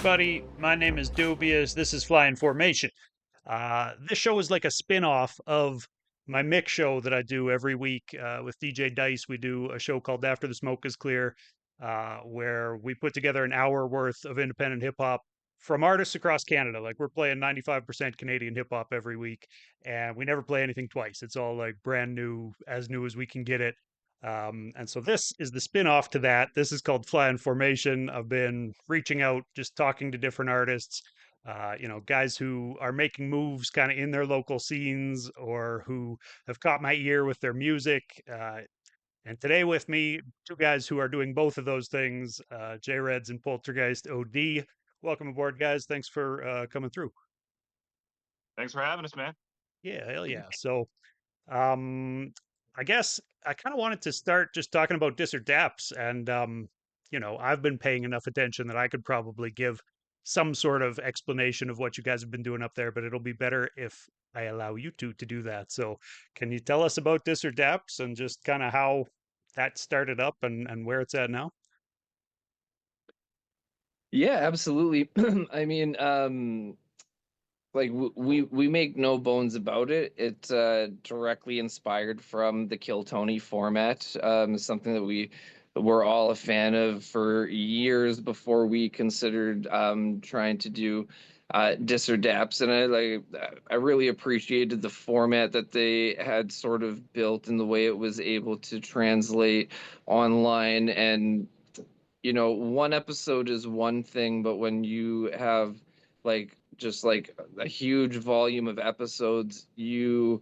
everybody. My name is Dubious. This is Flying Formation. This show is like a spin-off of my mix show that I do every week with DJ Dice. We do a show called After the Smoke is Clear, where we put together an hour worth of independent hip hop from artists across Canada. Like we're playing 95% Canadian hip hop every week, and we never play anything twice. It's all like brand new as we can get it. And so this is the spin-off to that. This is called Fly Formation. I've been reaching out, just talking to different artists, guys who are making moves kind of in their local scenes or who have caught my ear with their music. And today with me, two guys who are doing both of those things, J Reds and Poltergeist OD. Welcome aboard, guys. Thanks for coming through. Thanks for having us, man. Yeah, hell yeah. So Um, I guess I kind of wanted to start just talking about dis or daps, and I've been paying enough attention that I could probably give some sort of explanation of what you guys have been doing up there, but it'll be better if I allow you two to do that. So, can you tell us about dis or daps and just kind of how that started up and where it's at now? Yeah, absolutely. I mean, we make no bones about it. It's directly inspired from the Kill Tony format. Something that we were all a fan of for years before we considered trying to do dis or daps, and I really appreciated the format that they had sort of built and the way it was able to translate online. And one episode is one thing, but when you have just like a huge volume of episodes, you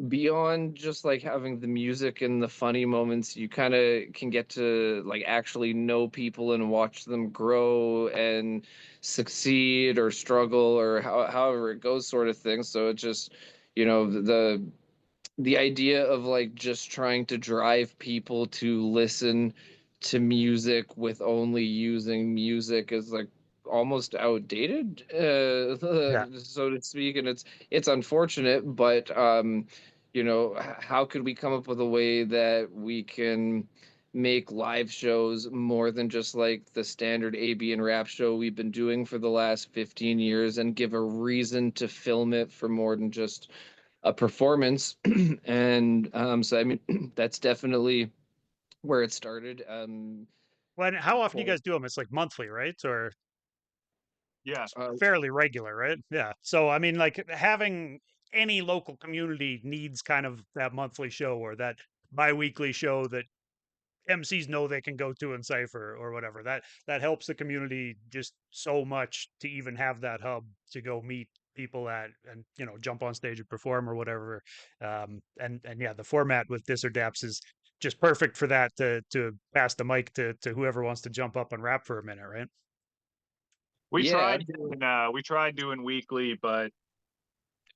beyond just like having the music and the funny moments, you kind of can get to like actually know people and watch them grow and succeed or struggle or however it goes, sort of thing. So it just, the idea of like just trying to drive people to listen to music with only using music is like almost outdated, Yeah. so to speak. And it's unfortunate, but how could we come up with a way that we can make live shows more than just like the standard AB and rap show we've been doing for the last 15 years, and give a reason to film it for more than just a performance. And so I mean, that's definitely where it started. When how often do you For guys do them? It's like monthly, right? Or Yeah. fairly regular, right? Yeah. So I mean, like having any local community needs kind of that monthly show or that bi-weekly show that MCs know they can go to and cipher or whatever. That helps the community just so much to even have that hub to go meet people at and jump on stage and perform or whatever. And yeah, the format with Dis or Daps is just perfect for that to pass the mic to whoever wants to jump up and rap for a minute, right? Yeah, We tried doing weekly, but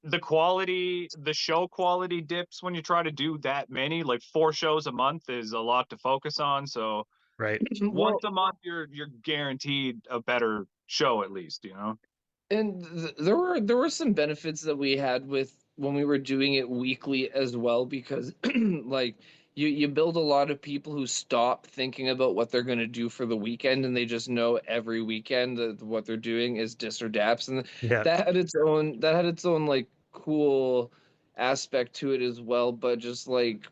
the show quality dips when you try to do that many. Like 4 shows a month is a lot to focus on. So Right. once well, a month, you're guaranteed a better show at least. and there were some benefits that we had with when we were doing it weekly as well, because like you build a lot of people who stop thinking about what they're going to do for the weekend, and they just know every weekend that what they're doing is dis or daps. And Yeah. that had its own like cool aspect to it as well. But just like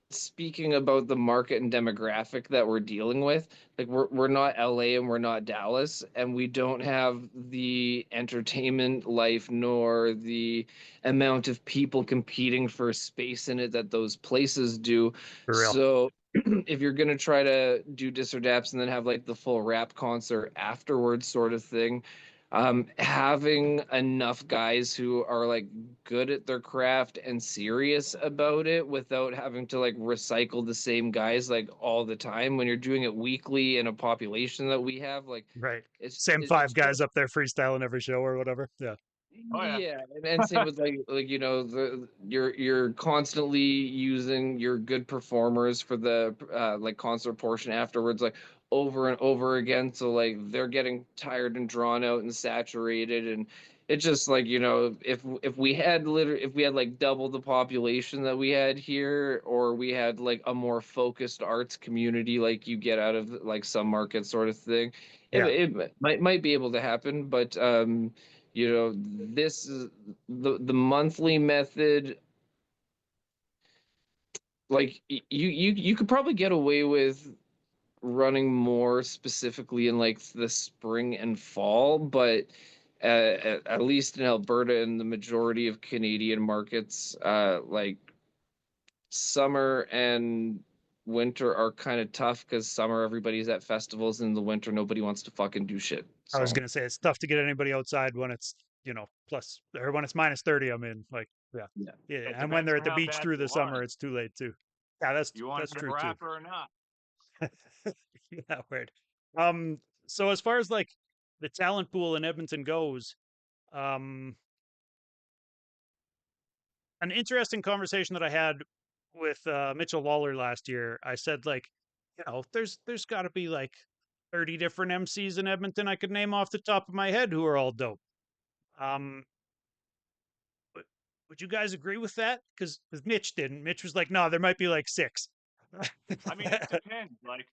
speaking about the market and demographic that we're dealing with, like we're not LA and we're not Dallas, and we don't have the entertainment life nor the amount of people competing for space in it that those places do. For real. So if you're gonna try to do dis or daps and then have like the full rap concert afterwards, sort of thing, having enough guys who are like good at their craft and serious about it without having to like recycle the same guys like all the time when you're doing it weekly in a population that we have, like Right. it's Same it, five it's guys up there freestyling every show or whatever. Yeah. Oh yeah. yeah. And same with like you're constantly using your good performers for the like concert portion afterwards, like over and over again, so like they're getting tired and drawn out and saturated. And it's just like, you know, if we had if we had like double the population that we had here, or we had like a more focused arts community like you get out of like some markets sort of thing, Yeah, it might be able to happen. But you know, this is the monthly method. Like you could probably get away with running more specifically in like the spring and fall, but at least in Alberta and the majority of Canadian markets, like summer and winter are kind of tough because summer everybody's at festivals, and the winter nobody wants to fucking do shit. I was So gonna say it's tough to get anybody outside when it's plus or when it's -30. I mean, like yeah, yeah. yeah, It and when depends they're on at the how beach bad through you the want summer, it. it's too late too. Yeah, that's You want that's to be a true too. rapper or not? Yeah, weird. So as far as like the talent pool in Edmonton goes, um, an interesting conversation that I had with Mitchell Lawler last year. I said like, there's got to be like 30 different MCs in Edmonton I could name off the top of my head who are all dope. Um, but would you guys agree with that? Because Mitch didn't. Mitch was like, no, there might be like six. I mean, it depends. Like,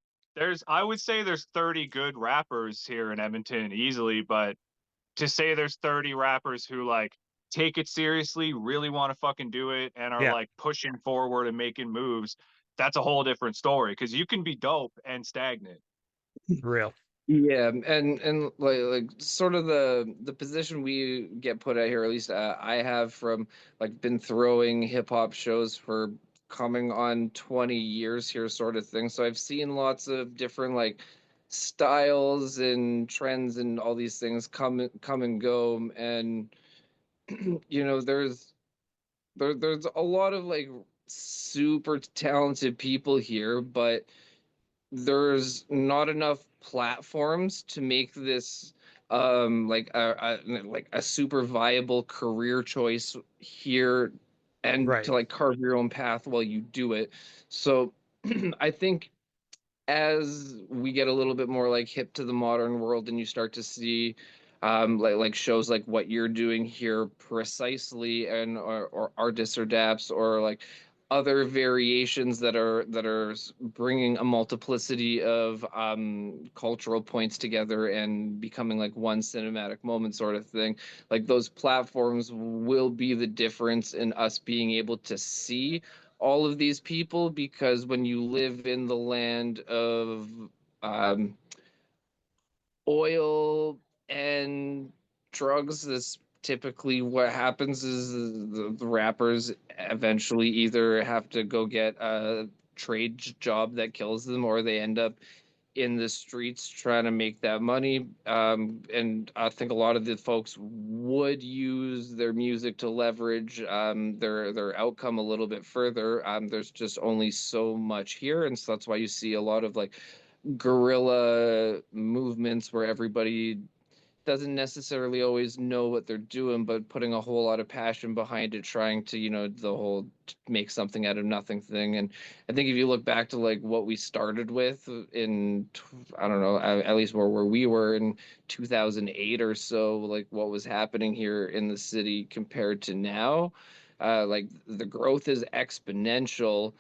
I would say there's 30 good rappers here in Edmonton easily, but to say there's 30 rappers who like take it seriously, really want to fucking do it, and are Yeah, like pushing forward and making moves, that's a whole different story. Because you can be dope and stagnant. real. Yeah, and like sort of the position we get put at here, at least I have from like been throwing hip hop shows for coming on 20 years here, sort of thing. So I've seen lots of different like styles and trends and all these things come and go. And you know, there's a lot of like super talented people here, but there's not enough platforms to make this like a super viable career choice here, and Right. to like carve your own path while you do it. So I think as we get a little bit more like hip to the modern world, and you start to see like shows like what you're doing here precisely, and or artists or daps, or like other variations that are bringing a multiplicity of cultural points together and becoming like one cinematic moment sort of thing, like those platforms will be the difference in us being able to see all of these people. Because when you live in the land of um, oil and drugs, this typically what happens is the rappers eventually either have to go get a job that kills them, or they end up in the streets trying to make that money. And I think a lot of the folks would use their music to leverage their outcome a little bit further. There's just only so much here, and so that's why you see a lot of like guerrilla movements where everybody doesn't necessarily always know what they're doing, but putting a whole lot of passion behind it, trying to, you know, the whole make something out of nothing thing. And I think if you look back to like what we started with in, I don't know, at least where we were in 2008 or so, like what was happening here in the city compared to now, like the growth is exponential.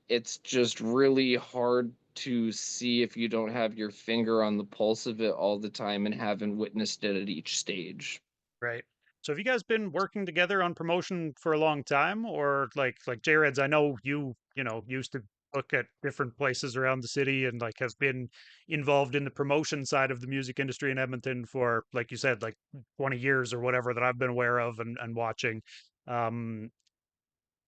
It's just really hard to see if you don't have your finger on the pulse of it all the time and haven't witnessed it at each stage. Right. So have you guys been working together on promotion for a long time, or like J-Reds, I know you used to look at different places around the city and like have been involved in the promotion side of the music industry in Edmonton for, like you said, like 20 years or whatever that I've been aware of and watching. Um,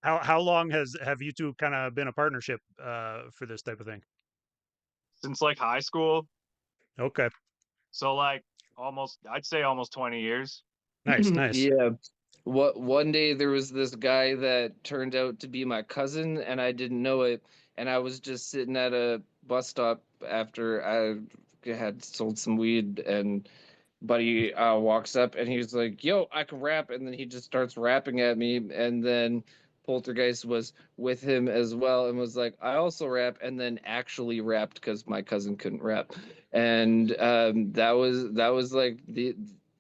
how long have you two kind of been a partnership for this type of thing? Since like high school. Okay. So like I'd say almost 20 years. Nice, nice. Yeah. What One day there was this guy that turned out to be my cousin, and I didn't know it. And I was just sitting at a bus stop after I had sold some weed, and buddy walks up and he's like, "Yo, I can rap," and then he just starts rapping at me, and then Poltergeist was with him as well and was like, "I also rap," and then actually rapped because my cousin couldn't rap, and that was like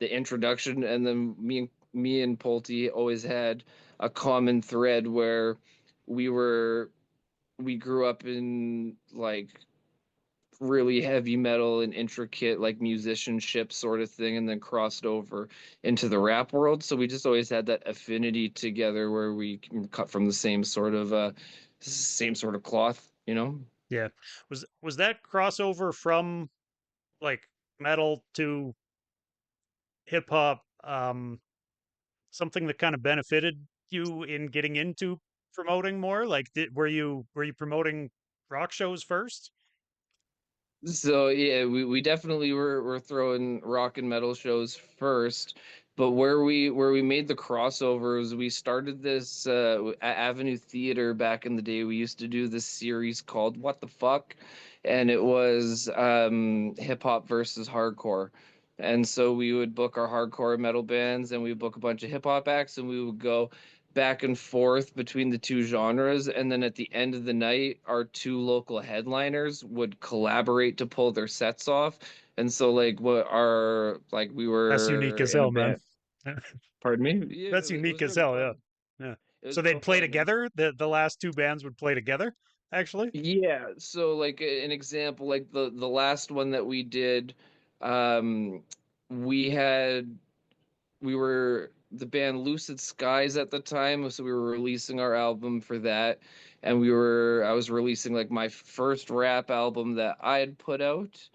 the introduction, and then me and Pulte always had a common thread where we were we grew up in like really heavy metal and intricate like musicianship sort of thing, and then crossed over into the rap world. So we just always had that affinity together where we cut from the same sort of cloth, you know. Yeah. Was that crossover from like metal to hip hop something that kind of benefited you in getting into promoting more? Like were you promoting rock shows first? So yeah, we definitely were throwing rock and metal shows first, but where we made the crossovers, we started this at Avenue Theater back in the day. We used to do this series called What the Fuck, and it was hip hop versus hardcore. And so we would book our hardcore metal bands, and we would book a bunch of hip hop acts, and we would go back and forth between the two genres, and then at the end of the night our two local headliners would collaborate to pull their sets off. And so like what our like we That's unique were as in a hell, man. band. Pardon me? Yeah, That's it unique was as really hell, yeah. fun. Yeah. It So was real they'd play fun. together? The last two bands would play together, actually? Yeah, so like an example, like the last one that we did, um we had we were the band Lucid Skies at the time, so we were releasing our album for that, and I was releasing like my first rap album that I had put out,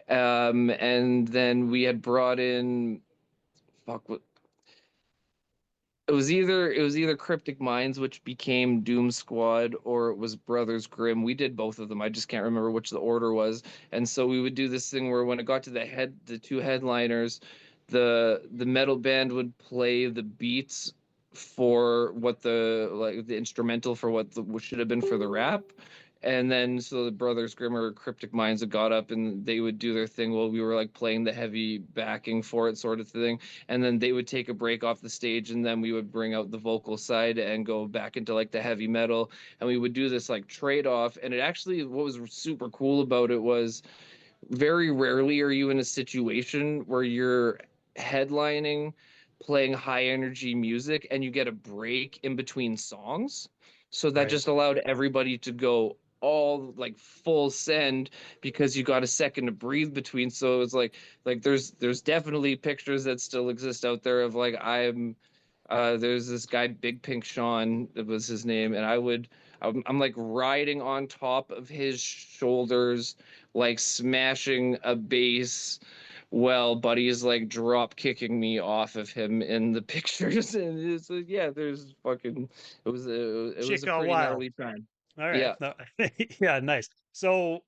and then we had brought in fuck what it was either Cryptic Minds, which became Doom Squad, or it was Brothers Grimm. We did both of them. I just can't remember which the order was. And so we would do this thing where when it got to the two headliners, the metal band would play the beats for what the instrumental for what should have been for the rap. And then so the Brothers Grimm or Cryptic Minds had got up and they would do their thing while we were like playing the heavy backing for it, sort of thing. And then they would take a break off the stage, and then we would bring out the vocal side and go back into like the heavy metal, and we would do this like trade off. And it actually, what was super cool about it was very rarely are you in a situation where you're headlining, playing high energy music, and you get a break in between songs. So that Right. just allowed everybody to go all like full send because you got a second to breathe between. So it was like there's definitely pictures that still exist out there of like there's this guy Big Pink Sean, that was his name, and I'm like riding on top of his shoulders, like smashing a bass. Well, Buddy's like drop kicking me off of him in the pictures, and it's yeah, there's fucking it was a Chico pretty Wild. gnarly time. All right. Yeah. No, yeah, nice. So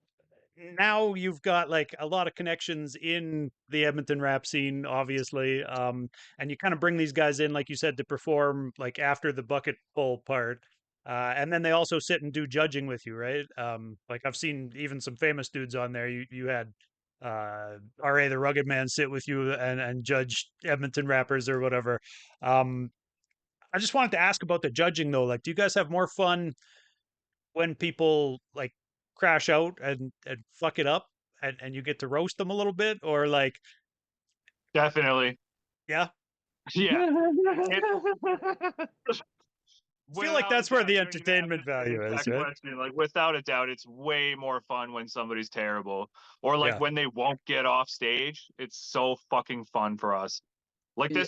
now you've got like a lot of connections in the Edmonton rap scene, obviously. And you kind of bring these guys in, like you said, to perform like after the bucket pull part. And then they also sit and do judging with you, right? Like I've seen even some famous dudes on there. You had R.A. the Rugged Man sit with you and judge Edmonton rappers or whatever. Um, I just wanted to ask about the judging though. Like, do you guys have more fun when people like crash out and fuck it up and you get to roast them a little bit or like Definitely. yeah, Yeah. It I feel like without a that's where doubt, the you don't even have entertainment to say value is, that right? question. Like without a doubt, it's way more fun when somebody's terrible. Or like Yeah, when they won't get off stage. It's so fucking fun for us. Like Yeah,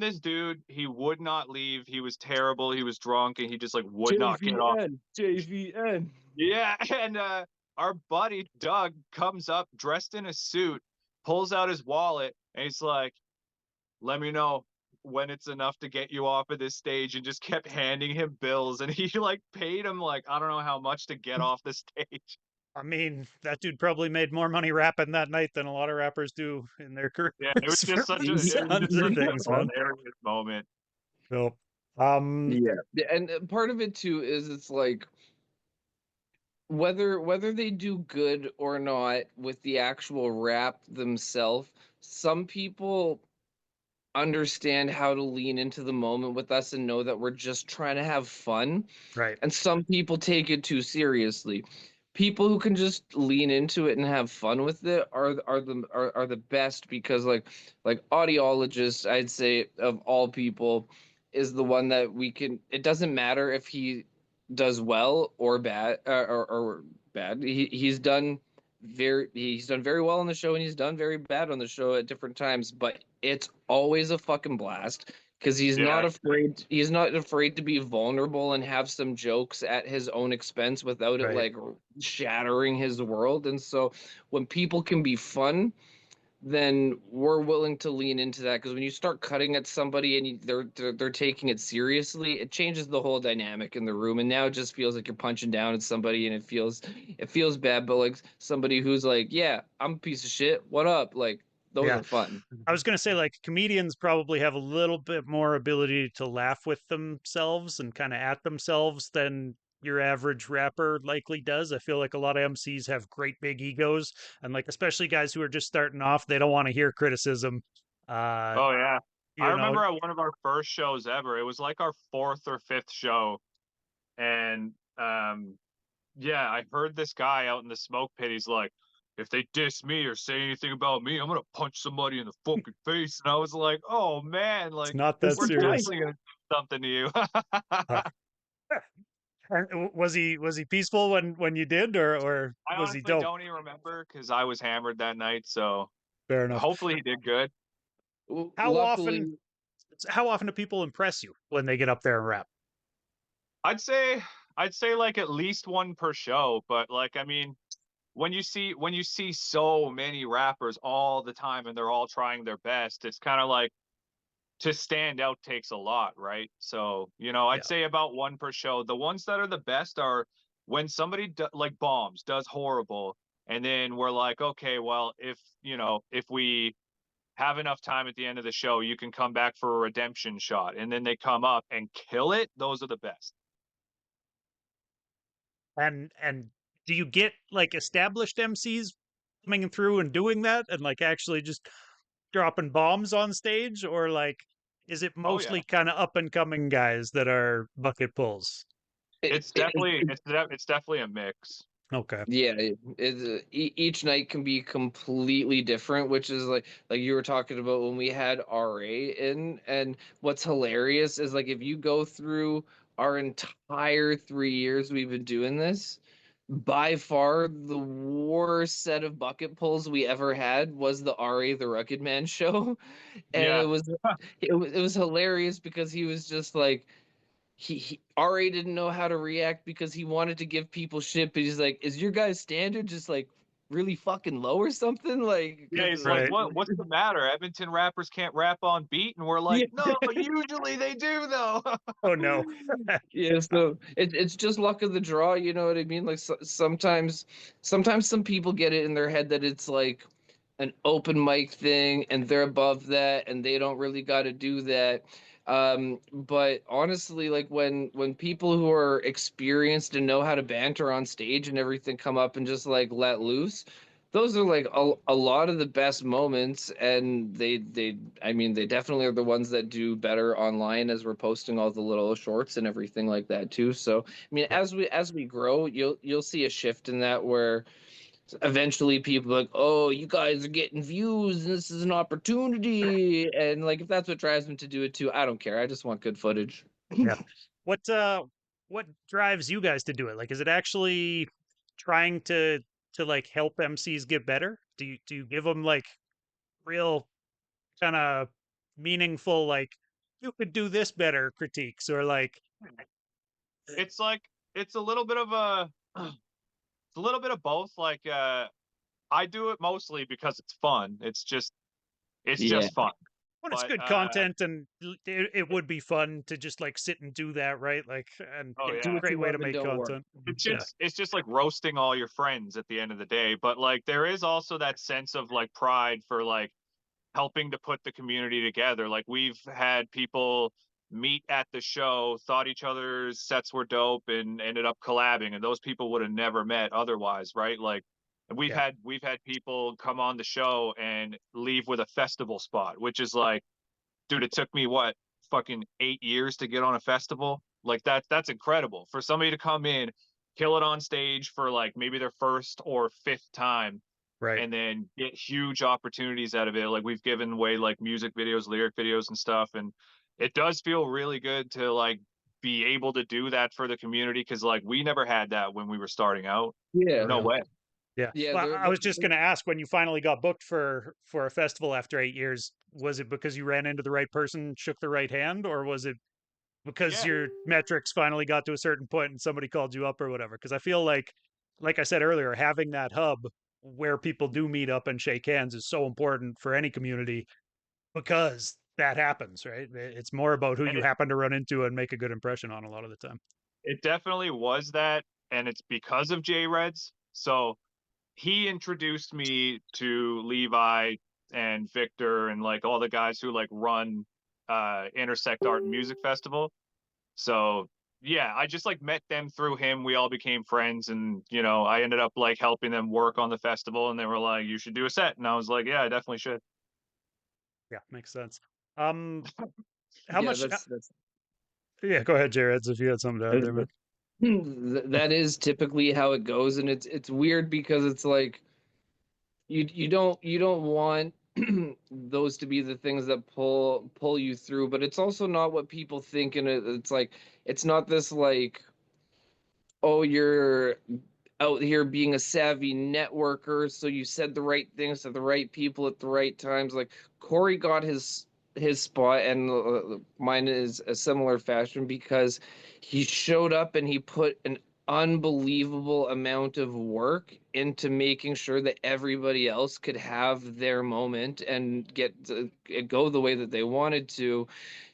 this dude, he would not leave. He was terrible. He was drunk and he just like would not get off. JVN, JVN. Yeah, and our buddy Doug comes up dressed in a suit, pulls out his wallet, and he's like, "Let me know when it's enough to get you off of this stage," and just kept handing him bills. And he like paid him like I don't know how much to get off the stage. I mean that dude probably made more money rapping that night than a lot of rappers do in their Yeah, it was careers just for such a it was just tons of such a things, man. hilarious moment. So um Yeah. And part of it too is it's like whether they do good or not with the actual rap themselves, some people understand how to lean into the moment with us and know that we're just trying to have fun. right. And some people take it too seriously. people who can just lean into it and have fun with it are the best, because like audiologist, I'd say, of all people, is the one that we can, it doesn't matter if he does well or bad, or bad. He's done very well on the show, and he's done very bad on the show at different times, but it's always a fucking blast, because Yeah. he's not afraid to be vulnerable and have some jokes at his own expense without it Right. like shattering his world. And so when people can be fun, then we're willing to lean into that, because when you start cutting at somebody and they're taking it seriously, it changes the whole dynamic in the room, and now it just feels like you're punching down at somebody, and it feels bad. But like somebody who's like, yeah, I'm a piece of shit, what up, like those Yeah. are fun. I was gonna say, like, comedians probably have a little bit more ability to laugh with themselves and kind of at themselves than your average rapper likely does. I feel like a lot of MCs have great big egos, and like especially guys who are just starting off, they don't want to hear criticism. Uh, Oh yeah. I you know, remember at one of our first shows ever, it was like our fourth or fifth show. And yeah, I heard this guy out in the smoke pit. He's like, if they diss me or say anything about me, I'm gonna punch somebody in the fucking face. And I was like, oh man, it's like not that It's we're the time. serious. definitely gonna do something to you. Uh, and was he peaceful when you did, or I was he honestly dope? don't even remember because I was hammered that night. So Fair enough. hopefully he did good. How often Luckily, how often do people impress you when they get up there and rap? I'd say I'd say like at least one per show, but like I mean, when you see so many rappers all the time and they're all trying their best, it's kind of like to stand out takes a lot, right? So, I'd Yeah. say about one per show. The ones that are the best are when somebody like Bombs does horrible, and then we're like, okay, well, if we have enough time at the end of the show, you can come back for a redemption shot, and then they come up and kill it. Those are the best. And do you get like established MCs coming through and doing that and like actually just dropping bombs on stage, or like is it Oh yeah. mostly kind of up and coming guys that are bucket pulls? it, It's it, definitely it's definitely a mix. Okay. yeah, each night can be completely different, which is like you were talking about when we had RA in. And what's hilarious is, like, if you go through our entire 3 years we've been doing this, by far the worst set of bucket pulls we ever had was the RA the Rugged Man show. And Yeah. it was hilarious, because he was just like, he RA didn't know how to react, because he wanted to give people shit, but he's like, is your guys' standard just like really fucking low or something? Like, Yeah, because he's like, Right. what's the matter? Edmonton rappers can't rap on beat, and we're like, yeah. no, usually they do though. Oh no. Yeah, so it's just luck of the draw, you know what I mean? Like, sometimes some people get it in their head that it's like an open mic thing, and they're above that, and they don't really got to do that. But honestly, like, when people who are experienced and know how to banter on stage and everything come up and just like let loose, those are like a lot of the best moments. And they definitely are the ones that do better online, as we're posting all the little shorts and everything like that too. So I mean, Yeah. as we grow, you'll see a shift in that, where eventually people are like, oh, you guys are getting views and this is an opportunity. And like, if that's what drives them to do it too, I don't care, I just want good footage. Yeah. What drives you guys to do it? Like is it actually trying to like help MCs get better? Do you give them like real kind of meaningful like you could do this better critiques, or like It's like it's a little bit of a it's a little bit of both. Like I do it mostly because it's fun. It's Yeah. just fun. when it's But good content and it would be fun to just like sit and do that, right? Like, and oh it's a Do yeah. what great you way to love and make don't work. content. It's Yeah. just it's just like roasting all your friends at the end of the day. But like there is also that sense of like pride for like helping to put the community together. Like we've had people meet at the show, thought each other's sets were dope, and ended up collabing, and those people would have never met otherwise, right? Like Yeah. we've had people come on the show and leave with a festival spot, which is like, dude, it took me what, fucking 8 years to get on a festival. Like that's incredible for somebody to come in, kill it on stage for like maybe their first or fifth time Right. and then get huge opportunities out of it. Like we've given away like music videos, lyric videos and stuff. And it does feel really good to like be able to do that for the community because like we never had that when we were starting out. Yeah, No Yeah. way. Yeah. yeah. Well, I was just going to ask, when you finally got booked for a festival after 8 years, was it because you ran into the right person, shook the right hand, or was it because Yeah. your metrics finally got to a certain point and somebody called you up or whatever? Because I feel like I said earlier, having that hub where people do meet up and shake hands is so important for any community because that happens, right? It's more about who And you happen to run into and make a good impression on a lot of the time. it definitely was that. And it's because of J Reds. So he introduced me to Levi and Victor and like all the guys who like run Intersect Art and Music Festival. So yeah, I just like met them through him. We all became friends and I ended up like helping them work on the festival and they were like, you should do a set. And I was like, yeah, I definitely should. Yeah, makes sense. Um, how Yeah, much? that's Yeah, go ahead, Jared. If you had something to add there, man. that is typically how it goes, and it's weird because it's like you don't want those to be the things that pull you through, but it's also not what people think, and it's like it's not this like, oh, you're out here being a savvy networker, so you said the right things to the right people at the right times. Like Corey got his spot, and mine is a similar fashion because he showed up and he put an unbelievable amount of work into making sure that everybody else could have their moment and get to go the way that they wanted to.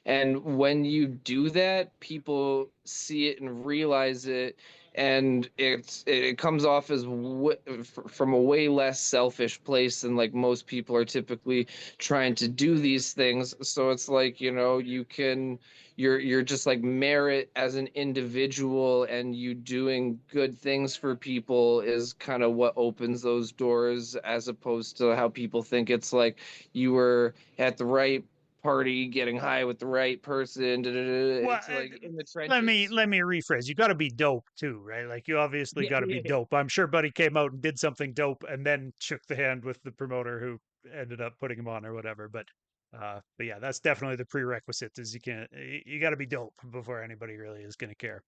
And when you do that, people see it and realize it, and it comes off as from a way less selfish place than like most people are typically trying to do these things. So it's like, you can you're just like merit as an individual, and you doing good things for people is kind of what opens those doors, as opposed to how people think it's like you were at the right party getting high with the right person. Da, da, da. Well, It's like in the let me trenches. let me rephrase. You got to be dope too, right? Like you obviously Yeah, got to be yeah. dope. I'm sure Buddy came out and did something dope, and then shook the hand with the promoter who ended up putting him on or whatever. But yeah, that's definitely the prerequisite. Is you got to be dope before anybody really is going to care.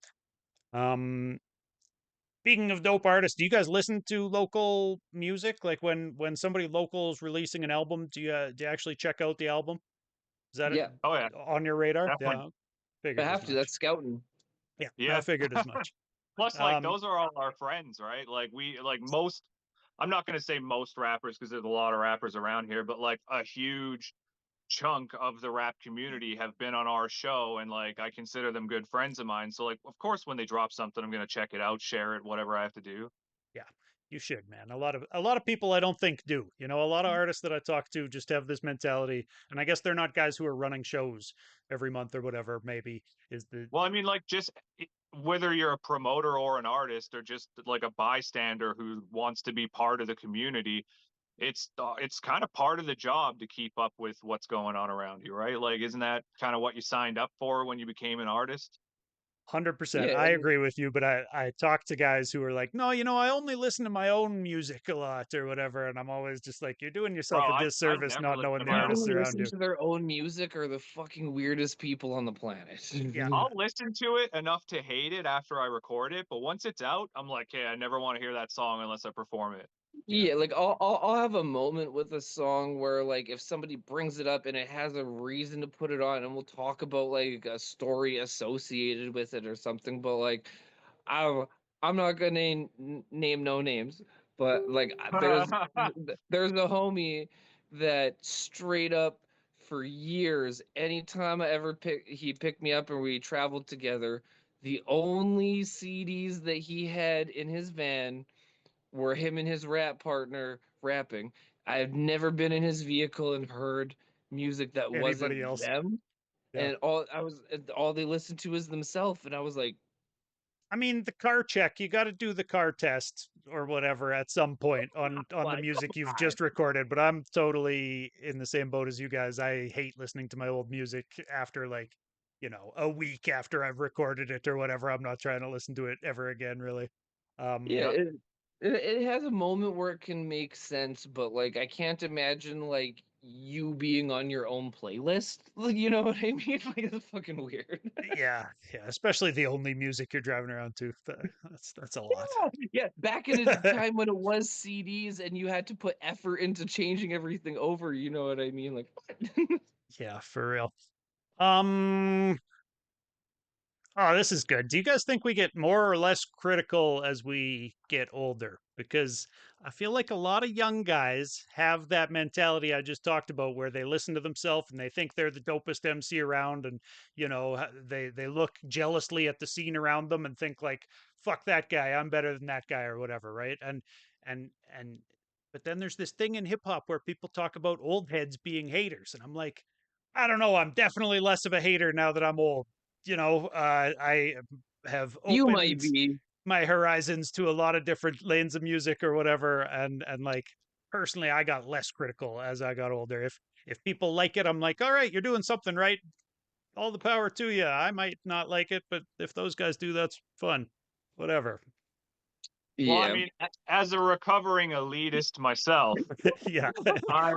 Um, Speaking of dope artists, do you guys listen to local music? Like when somebody local is releasing an album, do you actually check out the album? Is that Yeah, Oh yeah, on your radar? definitely. Yeah, I figured as have to. That's much. scouting. Yeah, I Yeah. figured as much. Plus, like Um, those are all our friends, right? Like we like most. I'm not gonna say most rappers because there's a lot of rappers around here, but like a huge chunk of the rap community have been on our show, and like I consider them good friends of mine. So like, of course, when they drop something, I'm gonna check it out, share it, whatever I have to do. yeah, you should, man. A lot of people I don't think do. A lot of artists that I talk to just have this mentality, and I guess they're not guys who are running shows every month or whatever. Maybe is the Well, I mean, like just whether you're a promoter or an artist or just like a bystander who wants to be part of the community, it's kind of part of the job to keep up with what's going on around you, right? Like, isn't that kind of what you signed up for when you became an artist? 100%. Yeah, I and agree with you, but I talk to guys who are like, no, I only listen to my own music a lot or whatever, and I'm always just like, you're doing Bro, yourself a I disservice never not listen to knowing the my people own artists who around listen you. to their own music are the fucking weirdest people on the planet. Yeah, I'll listen to it enough to hate it after I record it, but once it's out, I'm like, hey, I never want to hear that song unless I perform it. yeah. Yeah, like I'll have a moment with a song where like if somebody brings it up and it has a reason to put it on, and we'll talk about like a story associated with it or something. But like I I'm not gonna name no names, but like there's a homie that straight up for years, anytime he picked me up and we traveled together, the only CDs that he had in his van were him and his rap partner rapping. I've never been in his vehicle and heard music that Anybody wasn't else? them, Yeah. and all they listened to is themselves, and I was like, I mean, the car check, you got to do the car test or whatever at some point on the like, come music you've on. just recorded, but I'm totally in the same boat as you guys. I hate listening to my old music after like, a week after I've recorded it or whatever. I'm not trying to listen to it ever again, really. Yeah, Yeah. it has a moment where it can make sense, but like I can't imagine like you being on your own playlist. Like, you know what I mean? Like it's fucking weird. Yeah, yeah, especially the only music you're driving around to. That's a lot. Yeah, back in a time when it was CDs and you had to put effort into changing everything over, you know what I mean? Like, what? Yeah, for real. Um, Oh, this is good. Do you guys think we get more or less critical as we get older? Because I feel like a lot of young guys have that mentality I just talked about where they listen to themselves and they think they're the dopest MC around and they look jealously at the scene around them and think like fuck that guy, I'm better than that guy or whatever, right? And but then there's this thing in hip hop where people talk about old heads being haters and I'm like I don't know, I'm definitely less of a hater now that I'm old. I have You might opened be. my horizons to a lot of different lanes of music or whatever, and like personally, I got less critical as I got older. If people like it, I'm like, all right, you're doing something right. All the power to you. I might not like it, but if those guys do, that's fun. Whatever. Well, I Yeah. mean, as a recovering elitist myself, Yeah. I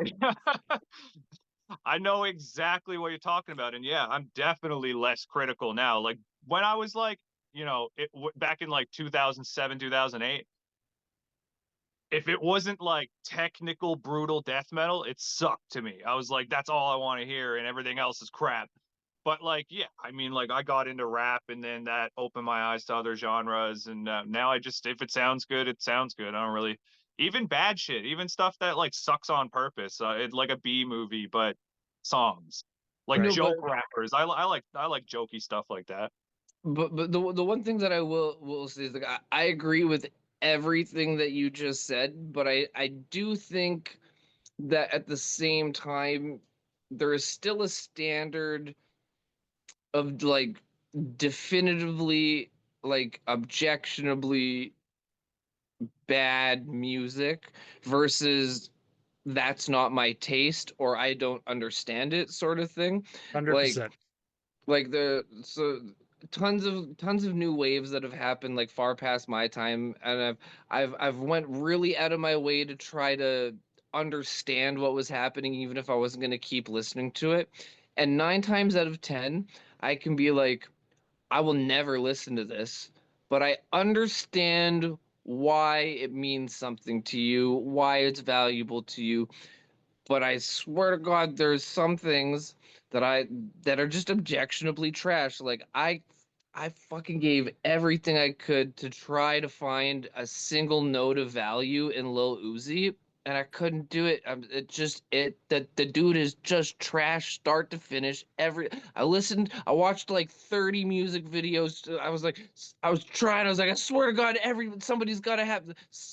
I know exactly what you're talking about, and yeah, I'm definitely less critical now. Like when I was like, back in like 2007, 2008, if it wasn't like technical brutal death metal, it sucked to me. I was like, that's all I want to hear, and everything else is crap. But like, yeah, I mean, like I got into rap, and then that opened my eyes to other genres, and now I just, if it sounds good, it sounds good. I don't really, even bad shit, even stuff that like sucks on purpose, it like a B movie, but songs like Right. No, but joke rappers. I like jokey stuff like that. the one thing that I will say is like I agree with everything that you just said, but I do think that at the same time there is still a standard of like definitively like objectionably bad music versus that's not my taste or I don't understand it sort of thing. Like 100%. tons of new waves that have happened like far past my time, and I've went really out of my way to try to understand what was happening even if I wasn't going to keep listening to it. And 9 times out of 10 I can be like, I will never listen to this, but I understand why it means something to you, why it's valuable to you. But I swear to God, there's some things that I that are just objectionably trash. Like I fucking gave everything I could to try to find a single note of value in Lil Uzi, and I couldn't do it. It just it the dude is just trash start to finish. I watched like 30 music videos. I was trying. I was like, I swear to God, somebody's got to have.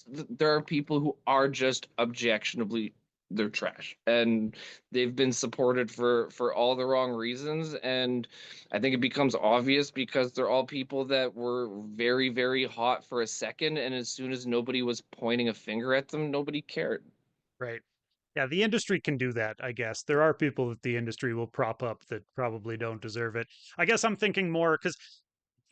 There are people who are just objectionably they're trash, and they've been supported for all the wrong reasons. And I think it becomes obvious because they're all people that were very, very hot for a second, and as soon as nobody was pointing a finger at them, nobody cared. Right. Yeah, the industry can do that, I guess. There are people that the industry will prop up that probably don't deserve it. I guess I'm thinking more because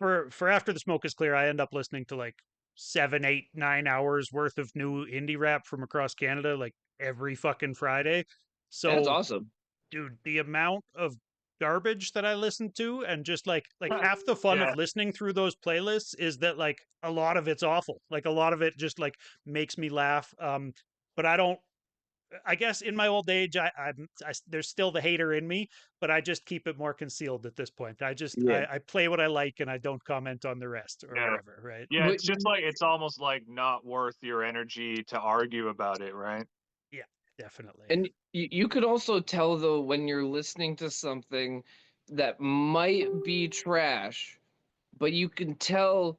for after the smoke is clear, I end up listening to like 7, 8, 9 hours worth of new indie rap from across Canada, like every fucking Friday. That's So, awesome. dude, the amount of garbage that I listen to and just like half the fun of Yeah, listening through those playlists is that like a lot of it's awful. Like a lot of it just like makes me laugh. But I guess in my old age, there's still the hater in me, but I just keep it more concealed at this point. Yeah. I play what I like and I don't comment on the rest or yeah, whatever, right? yeah. But It's just like it's almost like not worth your energy to argue about it, right? Yeah, definitely. and you could also tell though when you're listening to something that might be trash, but you can tell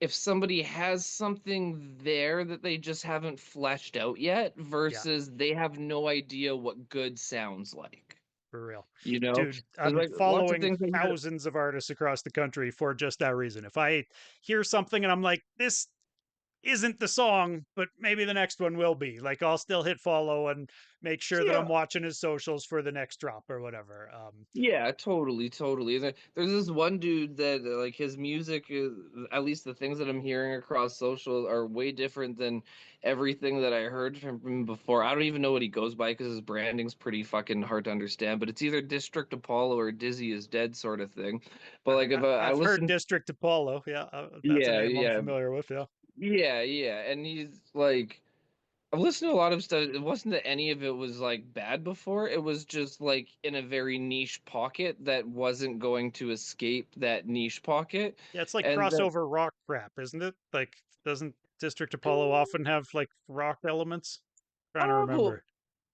if somebody has something there that they just haven't fleshed out yet Yeah, versus they have no idea what good sounds like. for real. You know, Dude, there's I'm like lots of following things that thousands of artists across the country for just that reason. If I hear something and I'm like, this isn't the song, but maybe the next one will be. Like I'll still hit follow and make sure that I'm Yeah. watching his socials for the next drop or whatever. Yeah, totally, totally. There's this one dude that like his music is, at least the things that I'm hearing across social are way different than everything that I heard from him before. I don't even know what he goes by because his branding's pretty fucking hard to understand. But it's either District Apollo or Dizzy is Dead sort of thing. But like if I I've heard listen, District Apollo. Yeah, that's a yeah, name I'm yeah, familiar with. Yeah. yeah, and he's like. I've listened to a lot of stuff. It wasn't that any of it was like bad before. It was just like in a very niche pocket that wasn't going to escape that niche pocket. Yeah, it's like And that, crossover rock crap, isn't it? Like, doesn't District Apollo often have like rock elements? Trying to well, remember.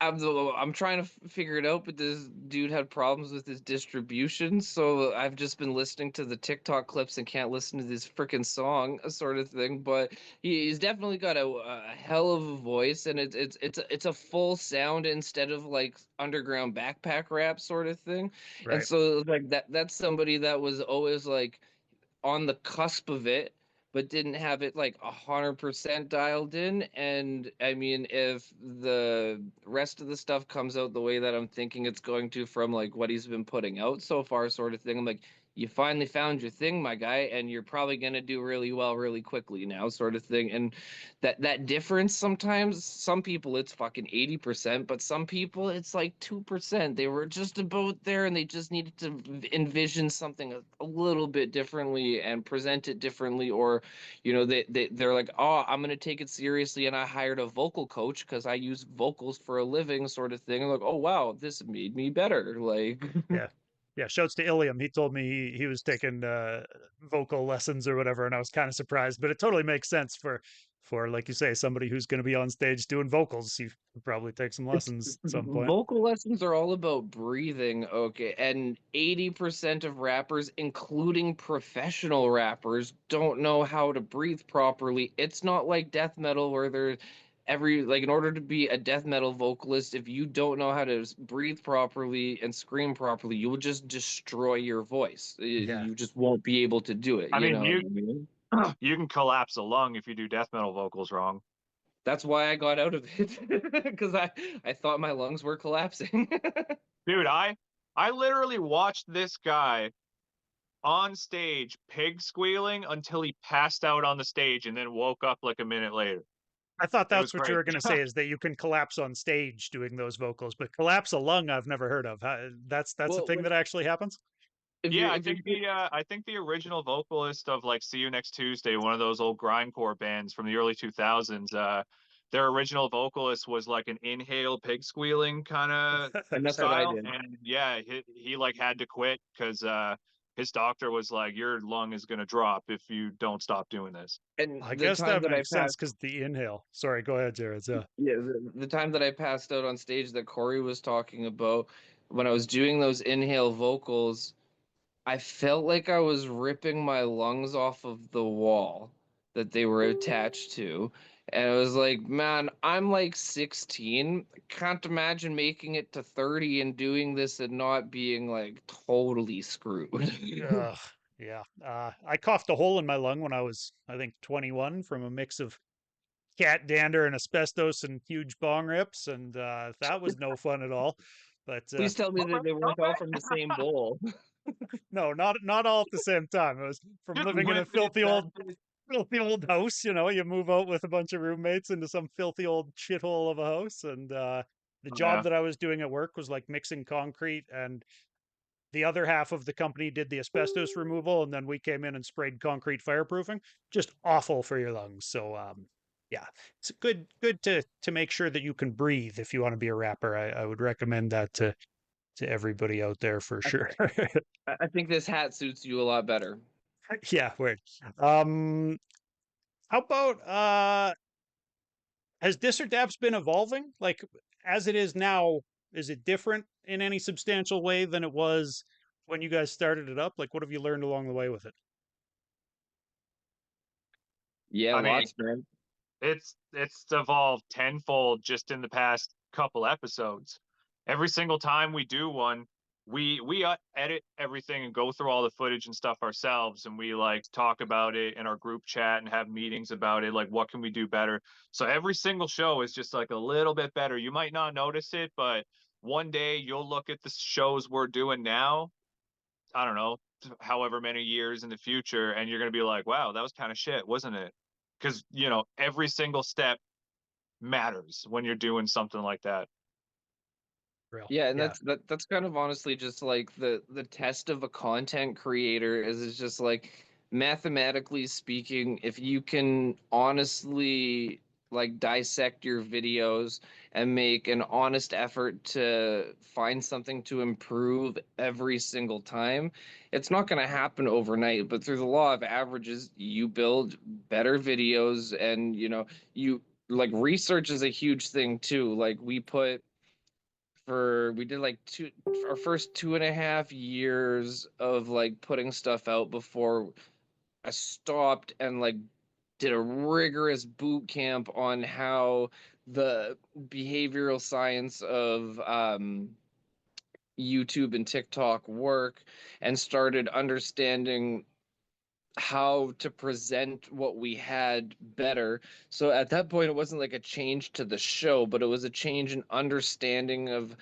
I'm trying to figure it out, but this dude had problems with his distribution, so I've just been listening to the TikTok clips and can't listen to this freaking song, sort of thing. But he's definitely got a hell of a voice, and it's a full sound instead of like underground backpack rap sort of thing. And Right. so like that's somebody that was always like on the cusp of it, but didn't have it like 100% dialed in. And I mean, if the rest of the stuff comes out the way that I'm thinking it's going to from like what he's been putting out so far, sort of thing, I'm like, you finally found your thing, my guy, and you're probably gonna do really well really quickly now, sort of thing. And that difference sometimes, some people it's fucking 80%, but some people it's like 2%. They were just about there and they just needed to envision something a little bit differently and present it differently. Or they're like, oh, I'm gonna take it seriously, and I hired a vocal coach because I use vocals for a living, sort of thing. I'm like, oh wow, this made me better. Like Yeah. Yeah. Shouts to Ilium. He told me he was taking vocal lessons or whatever, and I was kind of surprised, but it totally makes sense for like you say, somebody who's going to be on stage doing vocals. He could probably take some it's lessons at some point. vocal lessons are all about breathing, okay? And 80% of rappers, including professional rappers, don't know how to breathe properly. It's not like death metal where they're every like in order to be a death metal vocalist, if you don't know how to breathe properly and scream properly, you will just destroy your voice. Yeah. You just won't be able to do it, I you mean, know what you I mean? you can collapse a lung if you do death metal vocals wrong. That's why I got out of it because I thought my lungs were collapsing. Dude, I literally watched this guy on stage pig squealing until he passed out on the stage and then woke up like a minute later. I thought It was that's what you crazy. were going to say is that you can collapse on stage doing those vocals, but collapse a lung I've never heard of. That's a Well, thing that actually happens. if you're Yeah, if you're I think the original vocalist of like See You Next Tuesday, one of those old grindcore bands from the early 2000s, their original vocalist was like an inhale pig squealing kind of and that's what I style, did. and yeah, he like had to quit because his doctor was like, your lung is gonna drop if you don't stop doing this. And I the guess time that that I makes sense passed, because the inhale. Sorry, go ahead, Jared. Yeah. yeah, the time that I passed out on stage that Corey was talking about, when I was doing those inhale vocals, I felt like I was ripping my lungs off of the wall that they were attached to. And I was like, man, I'm like 16. Can't imagine making it to 30 and doing this and not being like totally screwed. Ugh, yeah. I coughed a hole in my lung when I was, I think, 21 from a mix of cat dander and asbestos and huge bong rips, and that was no fun at all. But Please tell me that they weren't all from the same bowl. no, not all at the same time. It was from Just living in a whip it back. filthy old house. You know, you move out with a bunch of roommates into some filthy old shithole of a house, and the job Yeah. that I was doing at work was like mixing concrete, and the other half of the company did the asbestos removal, and then we came in and sprayed concrete fireproofing. Just awful for your lungs. So yeah, it's good to make sure that you can breathe if you want to be a rapper. I would recommend that to everybody out there for I, sure. I think this hat suits you a lot better. Yeah, weird. Um, how about has Dis or Daps been evolving? Like as it is now, is it different in any substantial way than it was when you guys started it up? Like what have you learned along the way with it? Yeah, I mean, lots, man. it's evolved tenfold just in the past couple episodes. Every single time we do one, we edit everything and go through all the footage and stuff ourselves, and we like talk about it in our group chat and have meetings about it, like what can we do better. So every single show is just like a little bit better. You might not notice it, but one day you'll look at the shows we're doing now, I don't know, however many years in the future, and you're going to be like, wow, that was kind of shit, wasn't it? Because every single step matters when you're doing something like that. Real. Yeah, and Yeah. that's kind of honestly just like the test of a content creator is it's just like mathematically speaking, if you can honestly like dissect your videos and make an honest effort to find something to improve every single time, it's not going to happen overnight, but through the law of averages, you build better videos and you like research is a huge thing too. Like we did like our first 2.5 years of like putting stuff out before I stopped and like did a rigorous boot camp on how the behavioral science of YouTube and TikTok work and started understanding how to present what we had better. So at that point, it wasn't like a change to the show, but it was a change in understanding of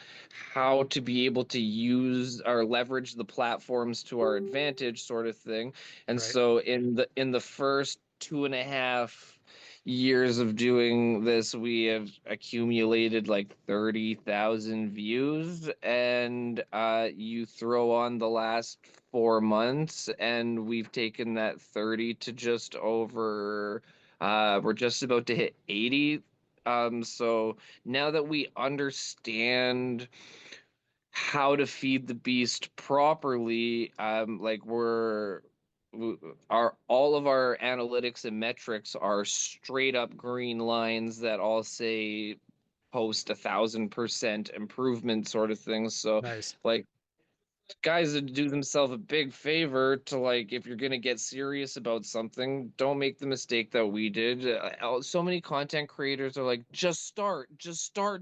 how to be able to use or leverage the platforms to our advantage, sort of thing. And Right. so in the first 2.5 years of doing this, we have accumulated like 30,000 views, and you throw on the last 4 months, and we've taken that 30 to just over. We're just about to hit 80. So now that we understand how to feed the beast properly, like our all of our analytics and metrics are straight up green lines that all say post 1,000% improvement sort of things. So Nice. like guys that do themselves a big favor to like if you're gonna get serious about something, don't make the mistake that we did. So many content creators are like, just start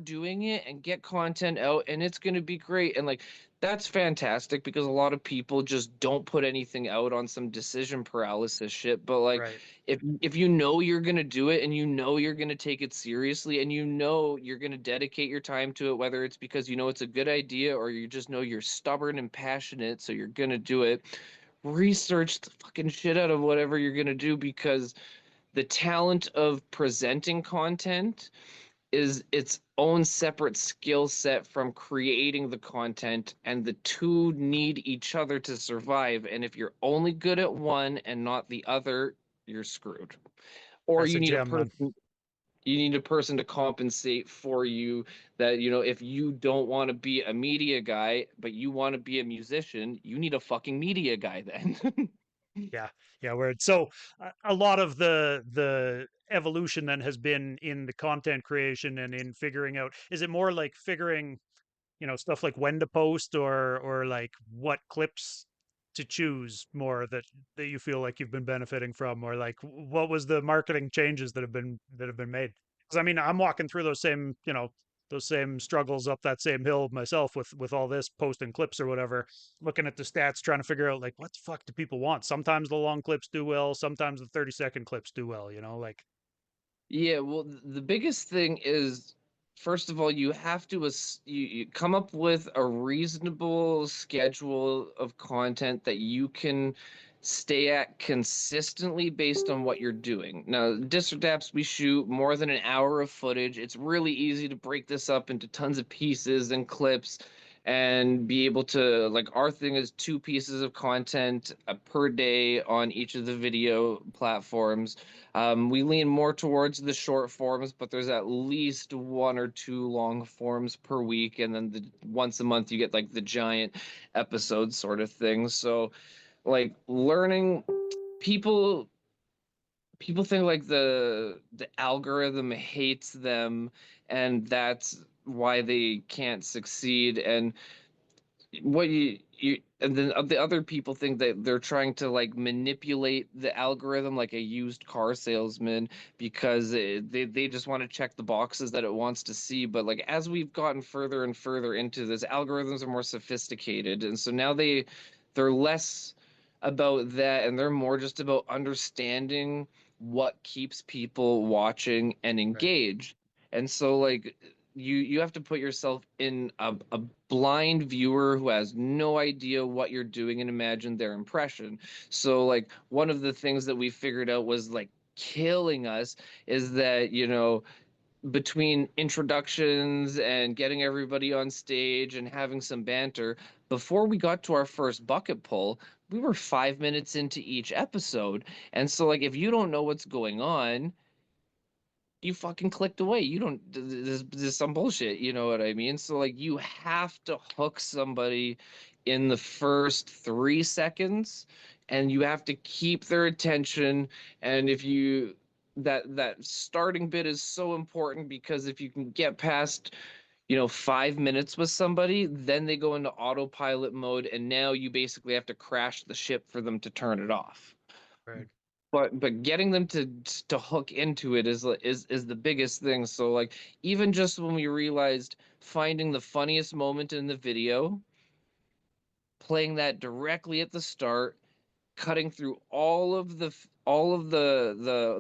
doing it and get content out, and it's gonna be great. And like that's fantastic because a lot of people just don't put anything out on some decision paralysis shit. But like Right. if you know you're gonna do it and you know you're gonna take it seriously and you know you're gonna dedicate your time to it, whether it's because you know it's a good idea or you just know you're stubborn and passionate, so you're gonna do it. Research the fucking shit out of whatever you're gonna do because the talent of presenting content is its own separate skill set from creating the content, and the two need each other to survive. And if you're only good at one and not the other, you're screwed. Or That's a gem, man. you need a person to compensate for you that if you don't want to be a media guy but you want to be a musician, you need a fucking media guy then. Yeah, yeah. Where so a lot of the evolution then has been in the content creation and in figuring out. Is it more like figuring, stuff like when to post or like what clips to choose more that you feel like you've been benefiting from, or like what was the marketing changes that have been made? Because I mean, I'm walking through those same struggles up that same hill myself with all this posting clips or whatever, looking at the stats, trying to figure out like what the fuck do people want. Sometimes the long clips do well, sometimes the 30-second clips do well. Like Yeah, well, the biggest thing is, first of all, you have to you come up with a reasonable schedule of content that you can stay at consistently based on what you're doing. Now, District Apps, we shoot more than an hour of footage. It's really easy to break this up into tons of pieces and clips and be able to like our thing is 2 pieces of content per day on each of the video platforms. We lean more towards the short forms, but there's at least 1 or 2 long forms per week, and then once a month you get like the giant episode sort of thing. So, like learning, people people think like the algorithm hates them, and that's why they can't succeed. And what you and then the other people think that they're trying to like manipulate the algorithm like a used car salesman because they just want to check the boxes that it wants to see. But like as we've gotten further and further into this, algorithms are more sophisticated, and so now they're less about that and they're more just about understanding what keeps people watching and Right. engaged. And so like you have to put yourself in a blind viewer who has no idea what you're doing and imagine their impression. So like one of the things that we figured out was like killing us is that, you know, between introductions and getting everybody on stage and having some banter, before we got to our first bucket pull, we were 5 minutes into each episode. And so like if you don't know what's going on, you fucking clicked away. You don't, this is some bullshit, you know what I mean? So like you have to hook somebody in the first 3 seconds and you have to keep their attention. And if you that starting bit is so important because if you can get past, you know, 5 minutes with somebody, then they go into autopilot mode and now you basically have to crash the ship for them to turn it off. Right. But getting them to hook into it is the biggest thing. So like even just when we realized finding the funniest moment in the video, playing that directly at the start, cutting through all of the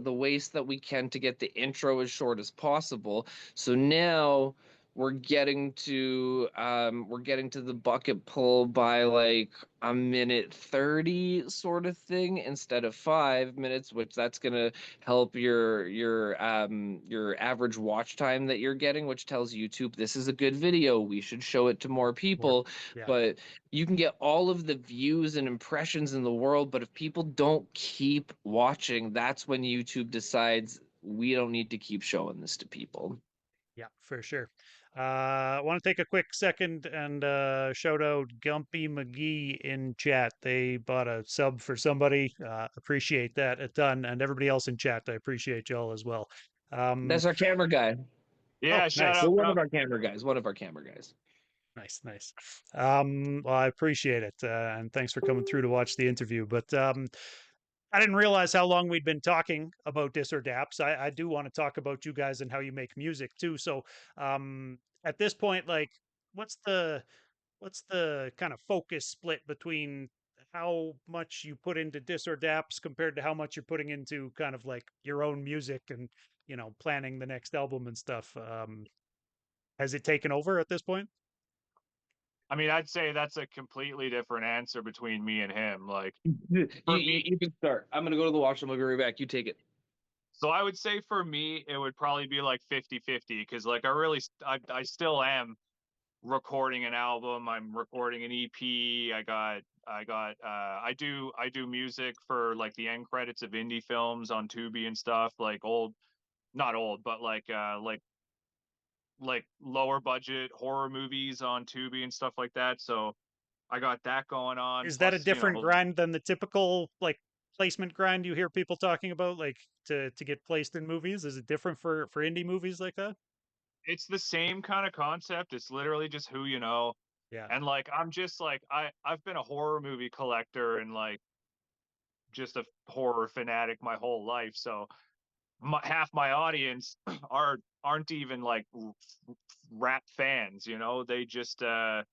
waste that we can to get the intro as short as possible. So now we're getting to the bucket pull by like a minute 30 sort of thing instead of 5 minutes, which that's gonna help your average watch time that you're getting, which tells YouTube this is a good video. We should show it to more More. people. Yeah. But you can get all of the views and impressions in the world, but if people don't keep watching, that's when YouTube decides we don't need to keep showing this to people. Yeah, for sure. I want to take a quick second and shout out Gumpy McGee in chat. They bought a sub for somebody. Appreciate that a ton. And everybody else in chat, I appreciate y'all as well. Um, That's our camera guy. oh, Yeah, shout nice. out, Well, one bro. of our camera guys. One of our camera guys. Nice, nice. Well, I appreciate it. And thanks for coming through to watch the interview. But I didn't realize how long we'd been talking about Dis or Daps. I do want to talk about you guys and how you make music too. So, at this point, like, what's the what's the kind of focus split between how much you put into Dis or Daps compared to how much you're putting into kind of like your own music and planning the next album and stuff? Has it taken over at this point? I mean, I'd say that's a completely different answer between me and him. Like You, for you, me, you can start. I'm gonna go to the washroom. I'll be right back. You take it. so I would say for me, it would probably be like 50-50 because like I really, I still am recording an album. I'm recording an EP. I do music for like the end credits of indie films on Tubi and stuff, like old, not old, but like lower budget horror movies on Tubi and stuff like that. So I got that going on. Is that a Plus, you different know, grind than the typical like placement grind you hear people talking about, like to get placed in movies? Is it different for indie movies like that? it's the same kind of concept. It's literally just who you know. Yeah, And like I'm just like I've been a horror movie collector and like just a horror fanatic my whole life. So half my audience aren't even like rap fans, you know. They just they're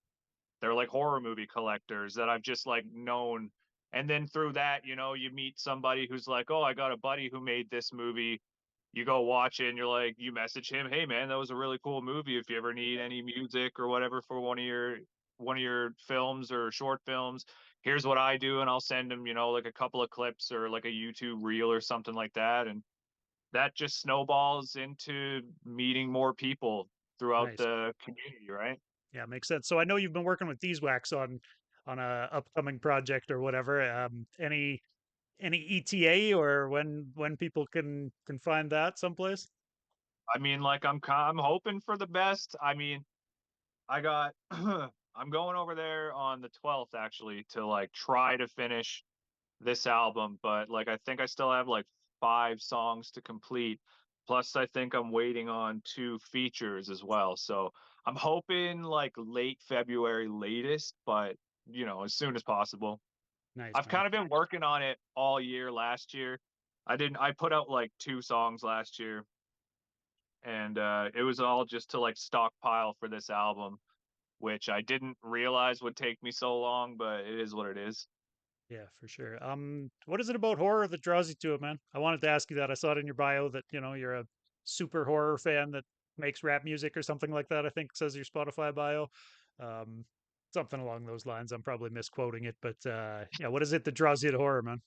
like horror movie collectors that I've just like known. And then through that, you know, you meet somebody who's like, "Oh, I got a buddy who made this movie." You go watch it and you're like, you message him, "Hey man, that was a really cool movie. If you ever need any music or whatever for one of your films or short films, here's what I do." And I'll send him, you know, like a couple of clips or like a YouTube reel or something like that. And that just snowballs into meeting more people throughout nice. the community, right? Yeah, makes sense. So I know you've been working with Wax on a upcoming project or whatever. Any ETA or when people can find that someplace? I mean, like I'm hoping for the best. I mean, I got I'm going over there on the 12th actually to like try to finish this album, but like I think I still have like 5 songs to complete. Plus, I think I'm waiting on 2 features as well. So I'm hoping like late February latest, but as soon as possible. Nice, I've man. kind of been working on it all year last year. I put out like 2 songs last year, and it was all just to like stockpile for this album, which I didn't realize would take me so long, but it is what it is. Yeah, for sure. What is it about horror that draws you to it, man? I wanted to ask you that. I saw it in your bio that, you're a super horror fan that makes rap music or something like that, I think says your Spotify bio. Um, Something along those lines. I'm probably misquoting it, but yeah, what is it that draws you to horror, man?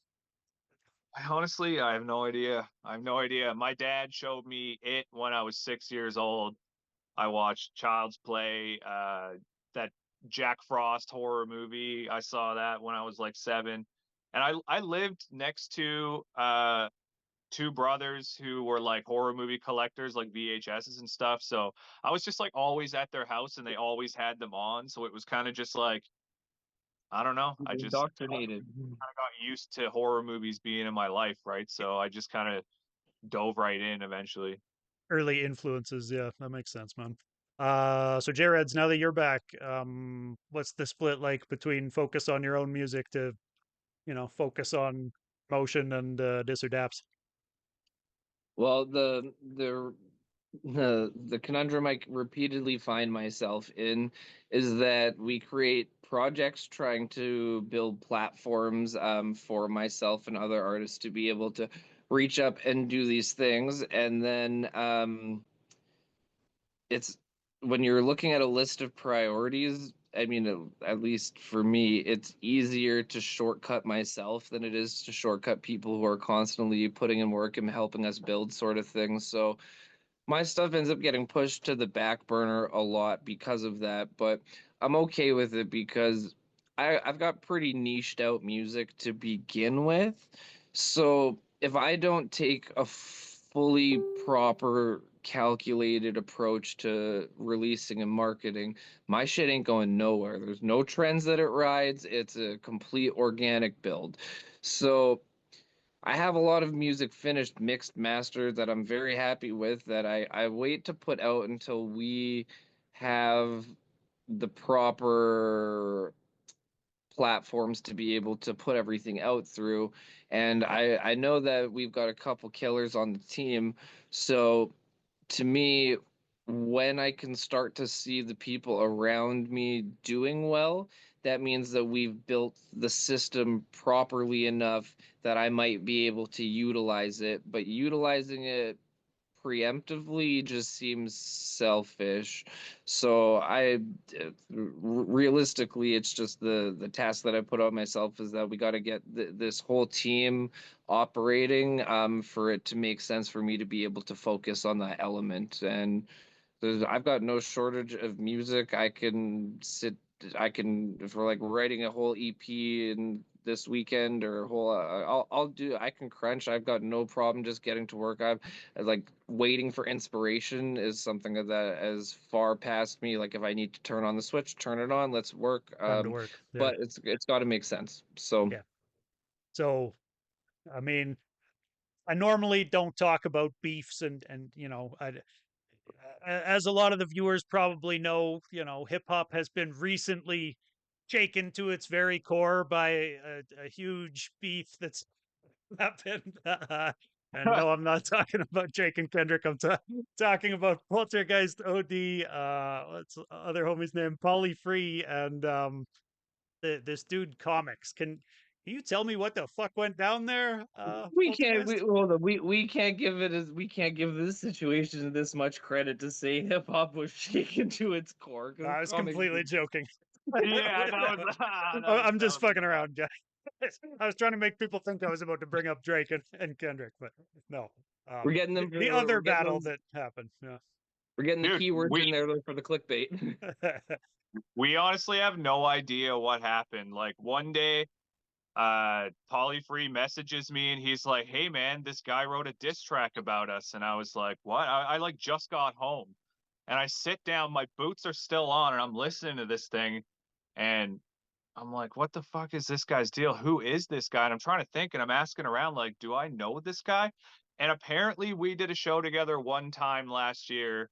I have no idea. I have no idea. My dad showed me it when I was 6 years old. I watched Child's Play, that Jack Frost horror movie. I saw that when I was like 7. And I lived next to two brothers who were like horror movie collectors, like VHSs and stuff. So I was just like always at their house and they always had them on. So it was kind of just like, I don't know. I just Indoctrinated. kind of got used to horror movies being in my life, right? So I just kind of dove right in eventually. Early influences, yeah, that makes sense, man. So Jareds, now that you're back, what's the split like between focus on your own music to, focus on motion and dis or daps? Well, the conundrum I repeatedly find myself in is that we create projects trying to build platforms for myself and other artists to be able to reach up and do these things, and then it's when you're looking at a list of priorities. I mean, at least for me, it's easier to shortcut myself than it is to shortcut people who are constantly putting in work and helping us build sort of things. So my stuff ends up getting pushed to the back burner a lot because of that, but I'm okay with it because I've got pretty niched out music to begin with. So if I don't take a fully proper calculated approach to releasing and marketing, my shit ain't going nowhere. There's no trends that it rides. It's a complete organic build. So I have a lot of music finished, mixed, mastered that I'm very happy with that I wait to put out until we have the proper platforms to be able to put everything out through. And I know that we've got a couple killers on the team. So to me, when I can start to see the people around me doing well, that means that we've built the system properly enough that I might be able to utilize it. But utilizing it preemptively just seems selfish. So realistically, it's just the task that I put on myself is that we got to get this whole team operating for it to make sense for me to be able to focus on that element. And I've got no shortage of music. I can, if we're like writing a whole EP in this weekend or a whole, I can crunch. I've got no problem just getting to work. I've like waiting for inspiration is something that is far past me. Like if I need to turn on the switch, turn it on, let's work. Time to work. Yeah. But it's got to make sense. So Yeah. So, I mean, I normally don't talk about beefs and as a lot of the viewers probably know, hip hop has been recently shaken to its very core by a huge beef that's happened. And no, I'm not talking about Jake and Kendrick. I'm talking about Poltergeist, OD, what's the other homie's name? Polly Free, and this dude Comics. Can you tell me what the fuck went down there, we Poltergeist? hold on, we can't give it as we can't give this situation this much credit to say hip hop was shaken to its core because I was comics. completely joking. Yeah, that was I'm that just was fucking around, guys. I was trying to make people think I was about to bring up Drake and Kendrick, but no. We're getting them. The other We're getting battle those. that happened. Yeah. We're getting the dude. keywords in We there for the clickbait. we honestly have no idea what happened. Like one day, Polyfree messages me and he's like, "Hey man, this guy wrote a diss track about us," and I was like, "What?" I like just got home, and I sit down, my boots are still on, and I'm listening to this thing, and I'm like, "What the fuck is this guy's deal? Who is this guy?" And I'm trying to think, and I'm asking around, like, "Do I know this guy?" And apparently, we did a show together one time last year,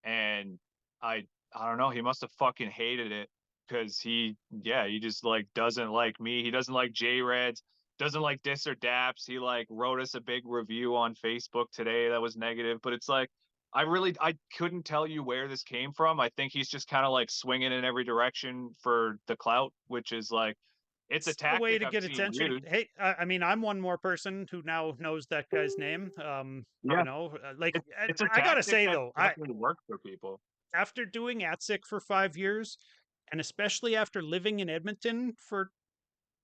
and I I don't know. He must have fucking hated it because he just like doesn't like me. He doesn't like J-Reds, doesn't like Dis or Daps. He like wrote us a big review on Facebook today that was negative, but it's like, I couldn't tell you where this came from. I think he's just kind of like swinging in every direction for the clout, which is like, it's a It's a way tactic to I've get seen attention. used. Hey, I mean, I'm one more person who now knows that guy's name. Yeah, Like it's a I gotta tactic say that though, I definitely works for people. after doing ATSIC for 5 years, and especially after living in Edmonton for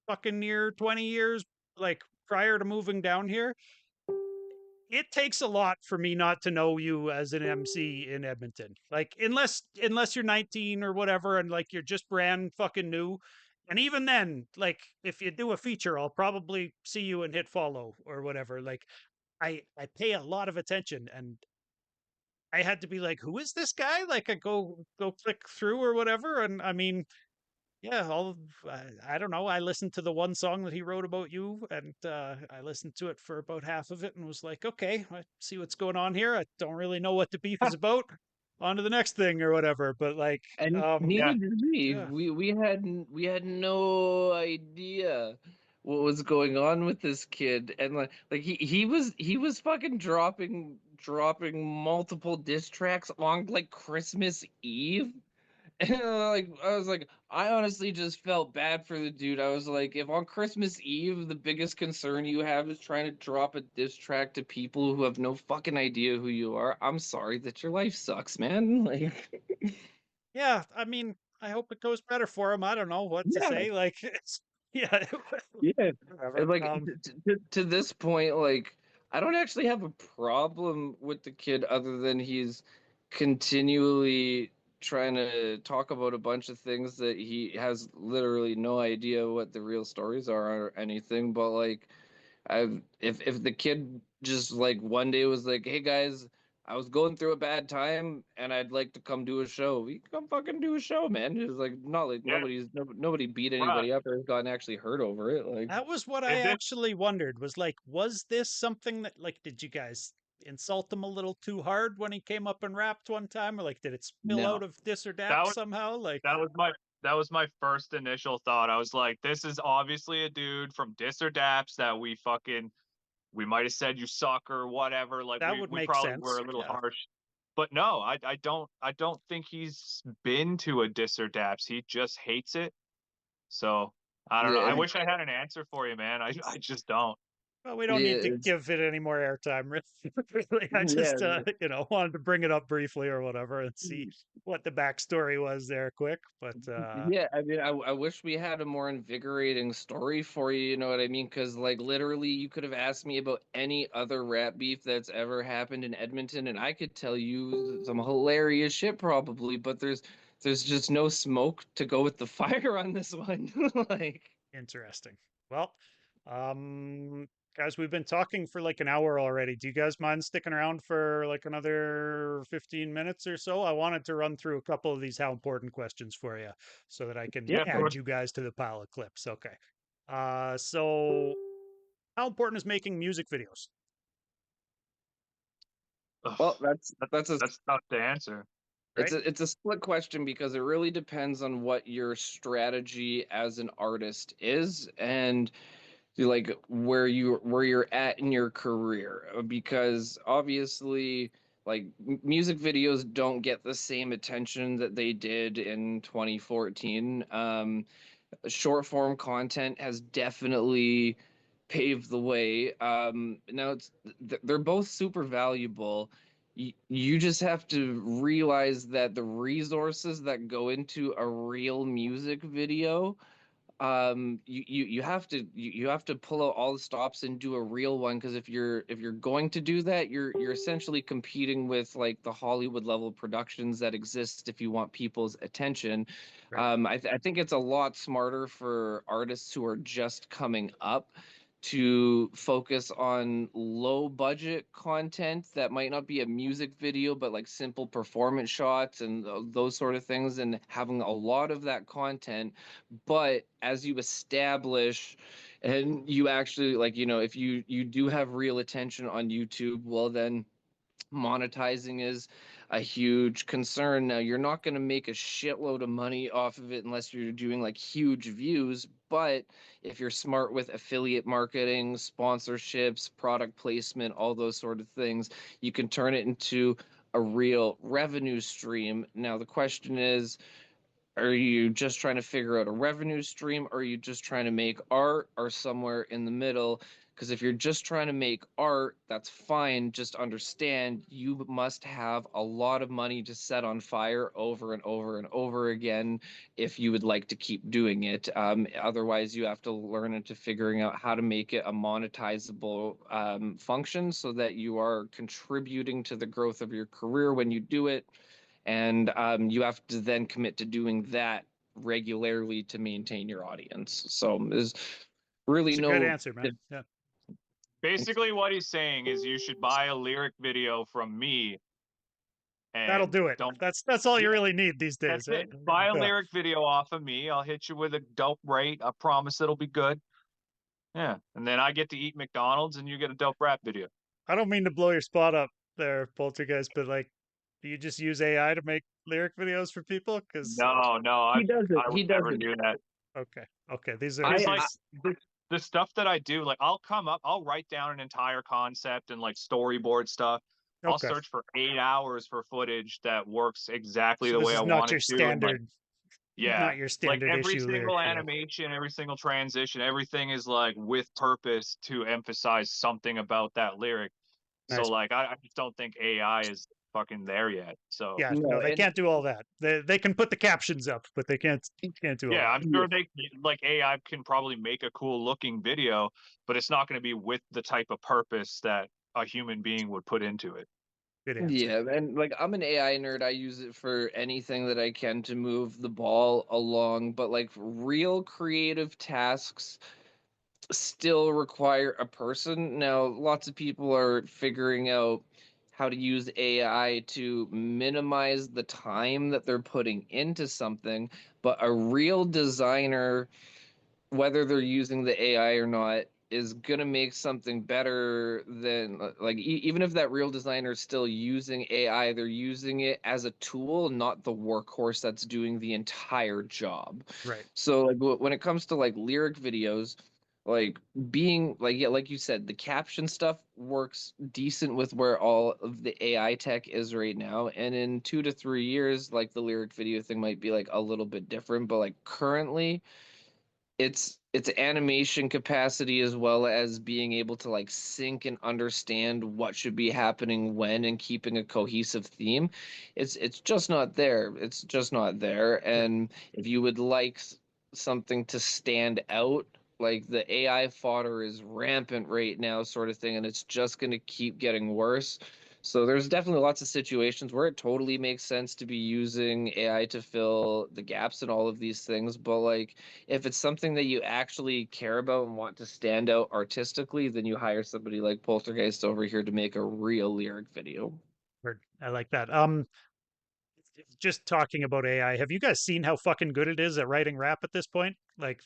fucking near 20 years, like prior to moving down here, it takes a lot for me not to know you as an MC in Edmonton. Like unless you're 19 or whatever and like you're just brand fucking new. And even then, like if you do a feature, I'll probably see you and hit follow or whatever. Like I pay a lot of attention and I had to be like, who is this guy? Like I go click through or whatever. And I mean, yeah, I don't know. I listened to the one song that he wrote about you, and I listened to it for about half of it, and was like, okay, I see what's going on here. I don't really know what the beef is about. On to the next thing or whatever. But like, And Yeah, neither did we. yeah, We had no idea what was going on with this kid, and like he was fucking dropping multiple diss tracks on like Christmas Eve. And like I was like, I honestly just felt bad for the dude. I was like, if on Christmas Eve the biggest concern you have is trying to drop a diss track to people who have no fucking idea who you are, I'm sorry that your life sucks, man. Like, yeah. I mean, I hope it goes better for him. I don't know what to yeah, say. Like, it's yeah, yeah. And whatever. like to this point, like I don't actually have a problem with the kid other than he's continually trying to talk about a bunch of things that he has literally no idea what the real stories are or anything. But like if the kid just like one day was like, "Hey guys, I was going through a bad time and I'd like to come do a show," we come fucking do a show, man. It's like not like yeah, nobody beat bruh. anybody up or has gotten actually hurt over it. Like, That was what I If this actually wondered. Was like, was this something that like, did you guys insult him a little too hard when he came up and rapped one time, or like, did it spill no. out of this or that that was somehow? Like, that was my that was my first initial thought. I was like, this is obviously a dude from Dis or Daps that we might have said you suck or whatever. Like that we would we make probably were sense. a little Yeah. harsh. But no, I don't think he's been to a Dis or Daps. He just hates it. So I don't know. I Yeah, wish I had an answer for you, man. I just don't. Well, we don't yeah, need to give it any more airtime. Really, I just, yeah. wanted to bring it up briefly or whatever and see what the backstory was there quick. But Yeah, I mean, I wish we had a more invigorating story for you, you know what I mean? Because, like, literally, you could have asked me about any other rap beef that's ever happened in Edmonton, and I could tell you some hilarious shit probably, but there's just no smoke to go with the fire on this one. Like, interesting. Well, um, guys, we've been talking for like an hour already. Do you guys mind sticking around for like another 15 minutes or so? I wanted to run through a couple of these how important questions for you so that I can Yeah, of add course. you guys to the pile of clips. Okay. So how important is making music videos? Ugh, well, that's that, that's a that's tough to answer. it's Right? a split question because it really depends on what your strategy as an artist is, and like where you're at in your career, because obviously like music videos don't get the same attention that they did in 2014. Short form content has definitely paved the way. Now they're both super valuable. You just have to realize that the resources that go into a real music video, you have to pull out all the stops and do a real one, because if you're going to do that, you're essentially competing with like the Hollywood level productions that exist if you want people's attention. Right. I think it's a lot smarter for artists who are just coming up to focus on low budget content that might not be a music video but like simple performance shots and those sort of things, and having a lot of that content. But as you establish and you actually, like, if you do have real attention on YouTube, well then monetizing is a huge concern. Now, you're not going to make a shitload of money off of it unless you're doing like huge views. But if you're smart with affiliate marketing, sponsorships, product placement, all those sort of things, you can turn it into a real revenue stream. Now, the question is, are you just trying to figure out a revenue stream, or are you just trying to make art, or somewhere in the middle? Because if you're just trying to make art, that's fine. Just understand you must have a lot of money to set on fire over and over and over again if you would like to keep doing it. Otherwise, you have to learn into figuring out how to make it a monetizable function so that you are contributing to the growth of your career when you do it, and you have to then commit to doing that regularly to maintain your audience. So there's really It's a good no. answer, man. Yeah. Basically, what he's saying is you should buy a lyric video from me That'll and do it. don't. That's all you Yeah, really need these that's days, eh? it. Buy a Yeah. lyric video off of me. I'll hit you with a dope rate. I promise it'll be good. Yeah, and then I get to eat McDonald's, and you get a dope rap video. I don't mean to blow your spot up there, Poltergeist, but like, do you just use AI to make lyric videos for people? Because No, no, He doesn't. I would He never doesn't. do that. okay, okay, these are Because I like these. the stuff that I do, like I'll come up, I'll write down an entire concept and like storyboard stuff. I'll Okay, search for 8 hours for footage that works exactly so the this way I is not want your it to, and like standard, yeah, not your like standard every issue lyric single video. animation, every single transition, everything is like with purpose to emphasize something about that lyric. So Nice. like I just don't think AI is fucking there yet. So Yeah, no, no, they and can't do all that. They can put the captions up, but they can't do all yeah, that. I'm sure they like AI can probably make a cool looking video, but it's not going to be with the type of purpose that a human being would put into it. Good answer. yeah, and like I'm an AI nerd. I use it for anything that I can to move the ball along. But like real creative tasks still require a person. Now, lots of people are figuring out how to use AI to minimize the time that they're putting into something, but a real designer, whether they're using the AI or not, is going to make something better than like even if that real designer is still using AI, they're using it as a tool, not the workhorse that's doing the entire job. Right. So like when it comes to like lyric videos, like being like yeah, like you said, the caption stuff works decent with where all of the AI tech is right now. And in 2 to 3 years, like the lyric video thing might be like a little bit different, but like currently it's animation capacity as well as being able to like sync and understand what should be happening when and keeping a cohesive theme. It's just not there. It's just not there. Yeah. And if you would like something to stand out, like the AI fodder is rampant right now, sort of thing, and it's just going to keep getting worse. So there's definitely lots of situations where it totally makes sense to be using AI to fill the gaps and all of these things. But like if it's something that you actually care about and want to stand out artistically, then you hire somebody like Poltergeist over here to make a real lyric video. Word. I like that. Just talking about AI, have you guys seen how fucking good it is at writing rap at this point? Like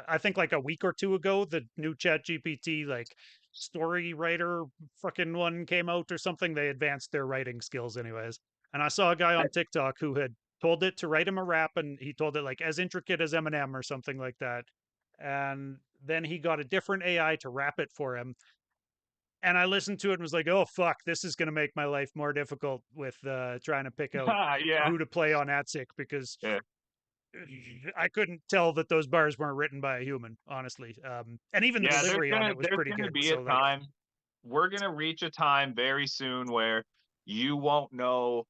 I think like a week or two ago, the new Chat GPT like story writer fucking one came out or something. They advanced their writing skills, anyways. And I saw a guy on TikTok who had told it to write him a rap, and he told it like as intricate as Eminem or something like that. And then he got a different AI to rap it for him, and I listened to it and was like, "Oh fuck, this is going to make my life more difficult with trying to pick out Yeah, who to play on ATSIC because yeah, I couldn't tell that those bars weren't written by a human, honestly. And even the yeah. There's delivery on gonna it was there's pretty gonna good. be a So like, time. We're gonna reach a time very soon where you won't know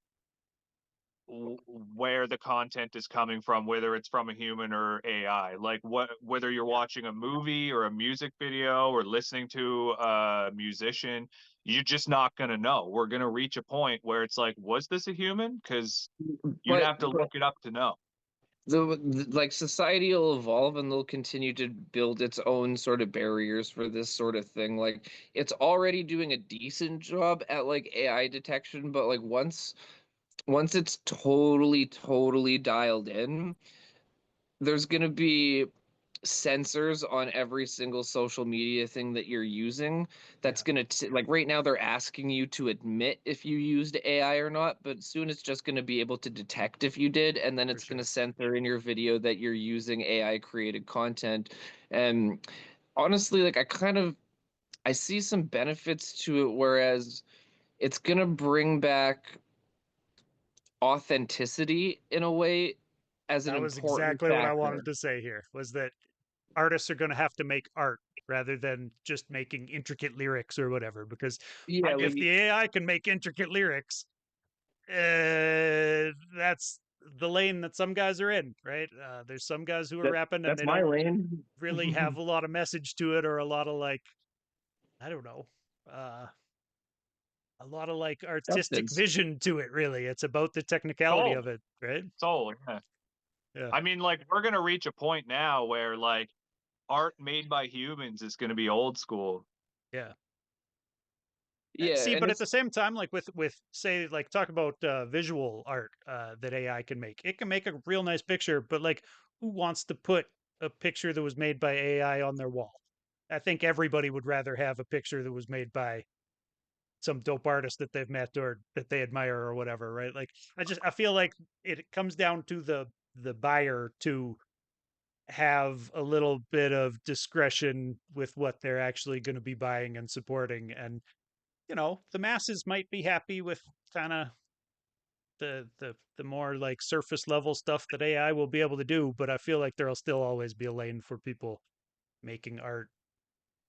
where the content is coming from, whether it's from a human or AI. Like whether you're watching a movie or a music video or listening to a musician, you're just not gonna know. We're gonna reach a point where it's like, was this a human? Because you'd But have to look it up to know. like society will evolve and they'll continue to build its own sort of barriers for this sort of thing. Like it's already doing a decent job at like AI detection, but like once it's totally dialed in, there's going to be sensors on every single social media thing that you're using. That's going to, like right now, they're asking you to admit if you used AI or not, but soon it's just going to be able to detect if you did. And then For it's going to sure. censor in your video that you're using AI created content. And honestly, like I see some benefits to it, whereas it's going to bring back authenticity in a way as an That was important exactly what I factor. wanted to say here, was that artists are going to have to make art rather than just making intricate lyrics or whatever. Because Yeah, if like the AI can make intricate lyrics, that's the lane that some guys are in, right? There's some guys who are that rapping and that's they my don't lane. really have a lot of message to it, or a lot of like, I don't know, uh, a lot of like artistic Substance. vision to it. Really, it's about the technicality Soul, of it, right? soul. Yeah. Yeah, I mean, like we're gonna reach a point now where like art made by humans is gonna be old school. yeah. Yeah, See, and but at it's the same time, like with say, like talk about visual art that AI can make. It can make a real nice picture, but like, who wants to put a picture that was made by AI on their wall? I think everybody would rather have a picture that was made by some dope artist that they've met or that they admire or whatever, right? Like, I feel like it comes down to the buyer to have a little bit of discretion with what they're actually going to be buying and supporting. And the masses might be happy with kind of the more like surface level stuff that AI will be able to do, but I feel like there'll still always be a lane for people making art.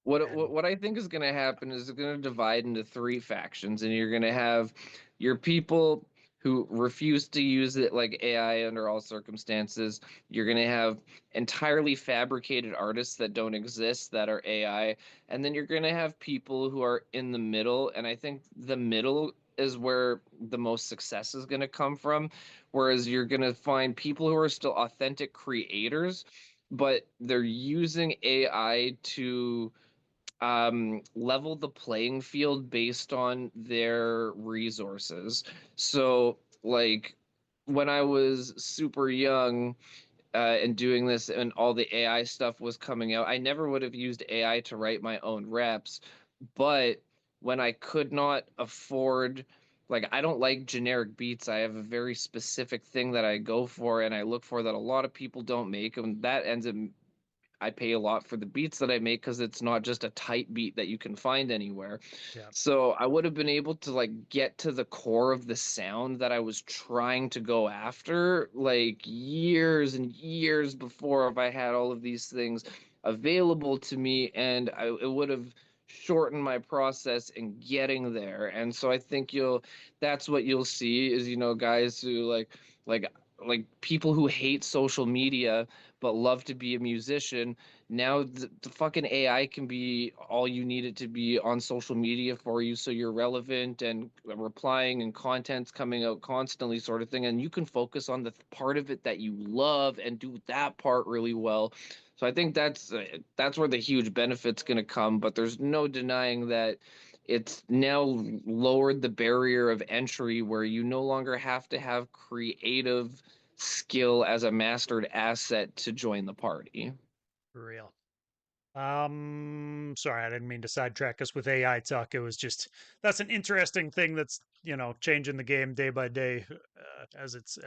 And what I think is going to happen is it's going to divide into three factions, and you're going to have your people who refuse to use it like AI under all circumstances. You're going to have entirely fabricated artists that don't exist that are AI, and then you're going to have people who are in the middle. And I think the middle is where the most success is going to come from. Whereas you're going to find people who are still authentic creators, but they're using AI to level the playing field based on their resources. Like, when I was super young and doing this and all the AI stuff was coming out, I never would have used AI to write my own raps. But when I could not afford, like, I don't like generic beats. I have a very specific thing that I go for and I look for that a lot of people don't make. And that ends up I pay a lot for the beats that I make because it's not just a tight beat that you can find anywhere. yeah, So I would have been able to like get to the core of the sound that I was trying to go after like years and years before if I had all of these things available to me, and it would have shortened my process in getting there. And so I think that's what you'll see is guys who like like people who hate social media but love to be a musician. Now the fucking AI can be all you need it to be on social media for you, so you're relevant and replying and content's coming out constantly, sort of thing, and you can focus on the part of it that you love and do that part really well. So I think that's where the huge benefit's going to come, but there's no denying that it's now lowered the barrier of entry where you no longer have to have creative skill as a mastered asset to join the party. for real. Sorry, I didn't mean to sidetrack us with AI talk. It was just that's an interesting thing that's changing the game day by day as it's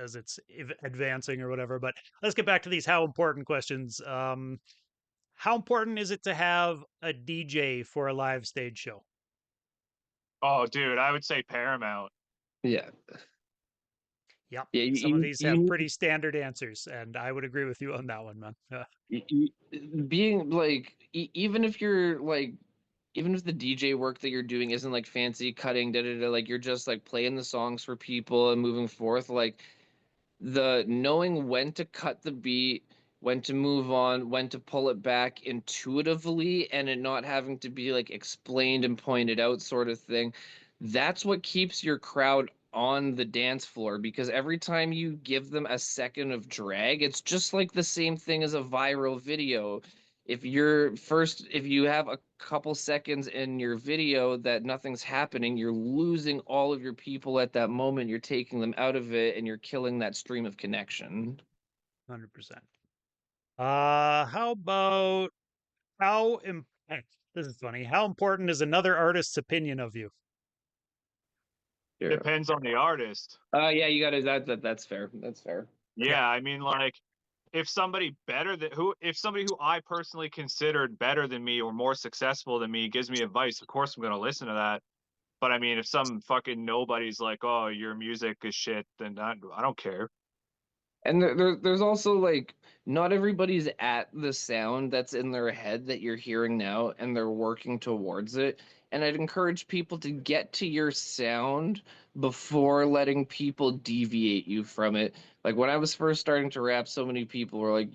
advancing or whatever. But let's get back to these how important questions. How important is it to have a DJ for a live stage show? Oh, dude, I would say Paramount. Yeah, Yep, yeah. some of these have You pretty standard answers, and I would agree with you on that one, man. being like even if you're like even if the DJ work that you're doing isn't like fancy cutting da da da, like you're just like playing the songs for people and moving forth, like the knowing when to cut the beat, when to move on, when to pull it back intuitively, and it not having to be like explained and pointed out, sort of thing. That's what keeps your crowd on the dance floor, because every time you give them a second of drag, it's just like the same thing as a viral video. If you have a couple seconds in your video that nothing's happening, you're losing all of your people at that moment. You're taking them out of it and you're killing that stream of connection. 100%. How about how im- this is funny. How important is another artist's opinion of you? Yeah. Depends on the artist. Yeah, you got to that's fair. That's fair. Yeah, Yeah, I mean, like, if somebody better than who, if somebody who I personally considered better than me or more successful than me gives me advice, of course I'm gonna listen to that. But I mean, if some fucking nobody's like, "Oh, your music is shit," then I don't care. And there's also like not everybody's at the sound that's in their head that you're hearing now, and they're working towards it. And I'd encourage people to get to your sound before letting people deviate you from it. Like when I was first starting to rap, so many people were like,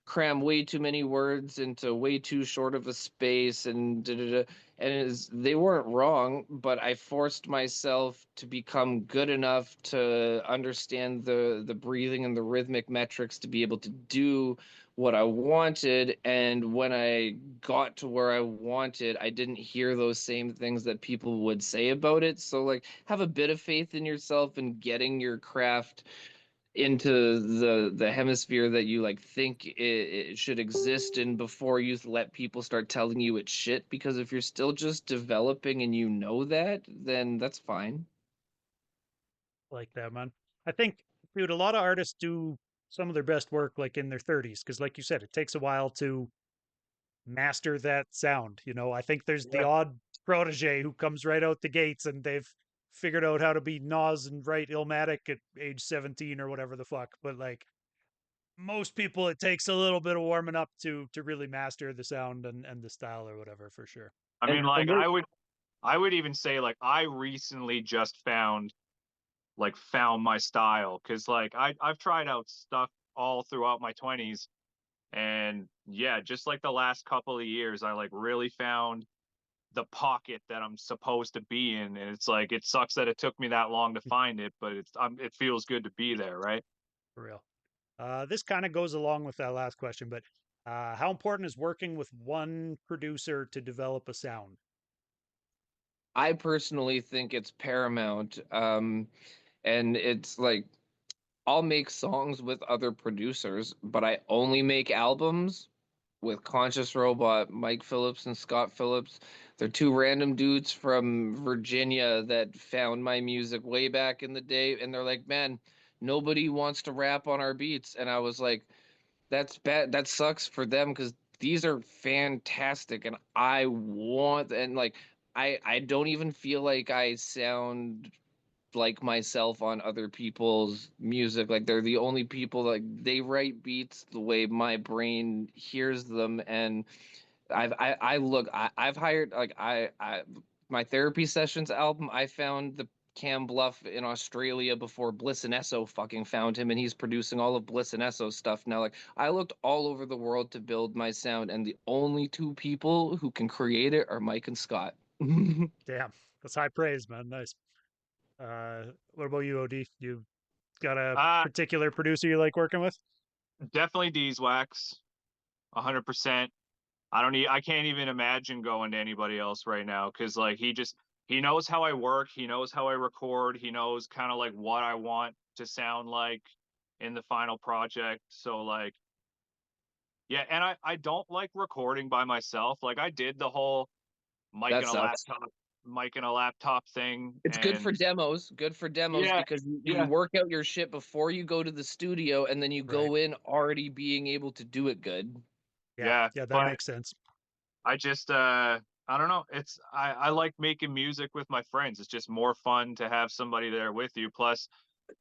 cram way too many words into way too short of a space and da, da, da. And they weren't wrong, but I forced myself to become good enough to understand the breathing and the rhythmic metrics to be able to do what I wanted. And when I got to where I wanted, I didn't hear those same things that people would say about it. So like have a bit of faith in yourself and getting your craft into the hemisphere that you like think it should exist in before you let people start telling you it's shit, because if you're still just developing and you know that, then that's fine. like that, man. I think, dude, a lot of artists do some of their best work like in their 30s because, like you said, it takes a while to master that sound. I think there's the Yeah. odd protege who comes right out the gates and they've figured out how to be Nas and write Illmatic at age 17 or whatever the fuck. But like most people, it takes a little bit of warming up to really master the sound and the style or whatever for sure. I mean, And like, we're I would even say, like, I recently just found my style because, like, I've tried out stuff all throughout my 20s, and yeah, just like the last couple of years, I like really found the pocket that I'm supposed to be in. And it's like it sucks that it took me that long to find it, but it feels good to be there, right? For real. This kind of goes along with that last question, but how important is working with one producer to develop a sound? I personally think it's paramount. And it's like I'll make songs with other producers, but I only make albums with Conscious Robot, Mike Phillips and Scott Phillips. They're two random dudes from Virginia that found my music way back in the day, and they're like, "Man, nobody wants to rap on our beats." And I was like, "That's bad. That sucks for them because these are fantastic, and I want and like." I don't even feel like I sound like myself on other people's music. Like they're the only people, like they write beats the way my brain hears them. And I've hired like I my therapy sessions album, I found the Cam Bluff in Australia before Bliss and Esso fucking found him, and he's producing all of Bliss and Esso stuff now. Like I looked all over the world to build my sound, and the only two people who can create it are Mike and Scott. Damn, that's high praise, man. Nice. What about you, OD? You got a Uh particular producer you like working with? Definitely Beeswax, 100%. I can't even imagine going to anybody else right now because like he knows how I work, he knows how I record, he knows kind of like what I want to sound like in the final project. So like yeah, and I don't like recording by myself. Like I did the whole mic That and a sucks. laptop mic and a laptop thing It's and good for demos yeah, because you yeah, work out your shit before you go to the studio, and then you Right. go in already being able to do it good. Yeah. yeah. Yeah, that But makes sense. I just I don't know. I like making music with my friends. It's just more fun to have somebody there with you. Plus,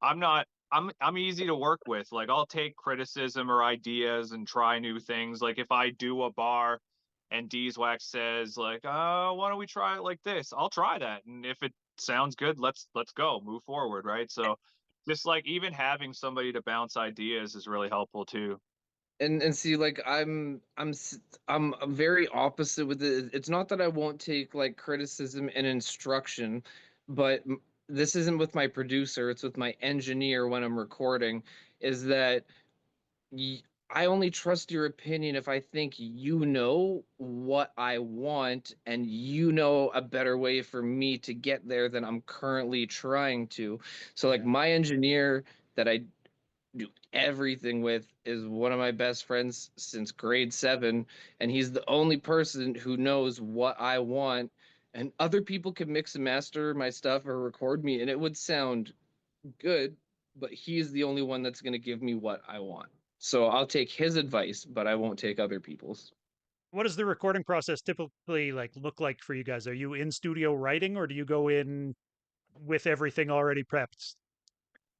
I'm not I'm easy to work with. Like I'll take criticism or ideas and try new things. Like if I do a bar and Deeswax says like, why don't we try it like this? I'll try that. And if it sounds good, let's go, move forward, right? So just like even having somebody to bounce ideas is really helpful too. And see, like I'm very opposite with it. It's not that I won't take like criticism and instruction, but this isn't with my producer, it's with my engineer when I'm recording, is that y- I only trust your opinion if I think you know what I want and you know a better way for me to get there than I'm currently trying to. So like Yeah. my engineer that I do everything with is one of my best friends since grade 7, and he's the only person who knows what I want. And other people can mix and master my stuff or record me, and it would sound good, but he's the only one that's going to give me what I want. So I'll take his advice, but I won't take other people's. What does the recording process typically like look like for you guys? Are you in studio writing or do you go in with everything already prepped?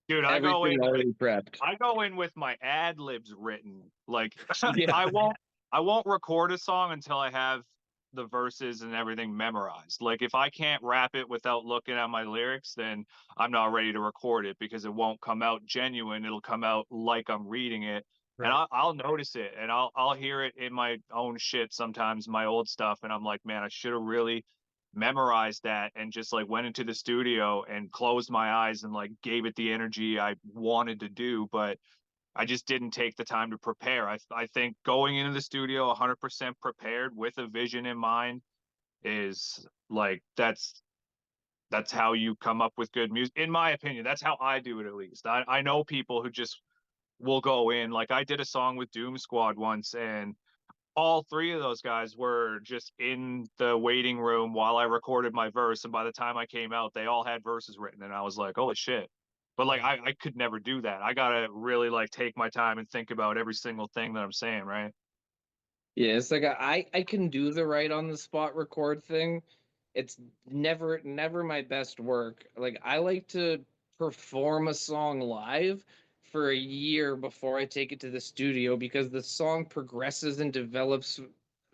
Dude, Everything already prepped. I go in with my ad libs written. Like Yeah. I won't record a song until I have the verses and everything memorized. Like if I can't rap it without looking at my lyrics, then I'm not ready to record it because it won't come out genuine. It'll come out like I'm reading it. And Right. I'll notice it and I'll hear it in my own shit sometimes, my old stuff, and I'm like, man, I should have really memorized that and just like went into the studio and closed my eyes and like gave it the energy I wanted to do, but I just didn't take the time to prepare. I think going into the studio 100% prepared with a vision in mind is like that's how you come up with good music. In my opinion, that's how I do it at least. I know people who just will go in. Like I did a song with Doom Squad once, and all three of those guys were just in the waiting room while I recorded my verse. And by the time I came out, they all had verses written. And I was like, holy shit. But like, Yeah. I could never do that. I got to really like take my time and think about every single thing that I'm saying, right? Yeah, it's like I can do the right on the spot record thing. It's never my best work. Like I like to perform a song live for a year before I take it to the studio because the song progresses and develops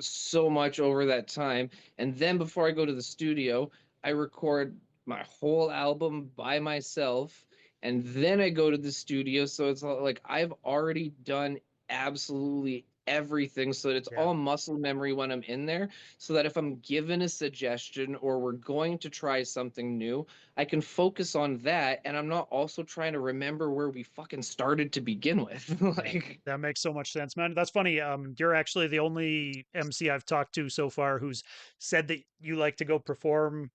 so much over that time. And then before I go to the studio, I record my whole album by myself, and then I go to the studio. So it's like I've already done absolutely everything so that it's Yeah. all muscle memory when I'm in there, so that if I'm given a suggestion or we're going to try something new, I can focus on that and I'm not also trying to remember where we fucking started to begin with. Yeah. Like, That makes so much sense, man. That's funny. You're actually the only MC I've talked to so far who's said that you like to go perform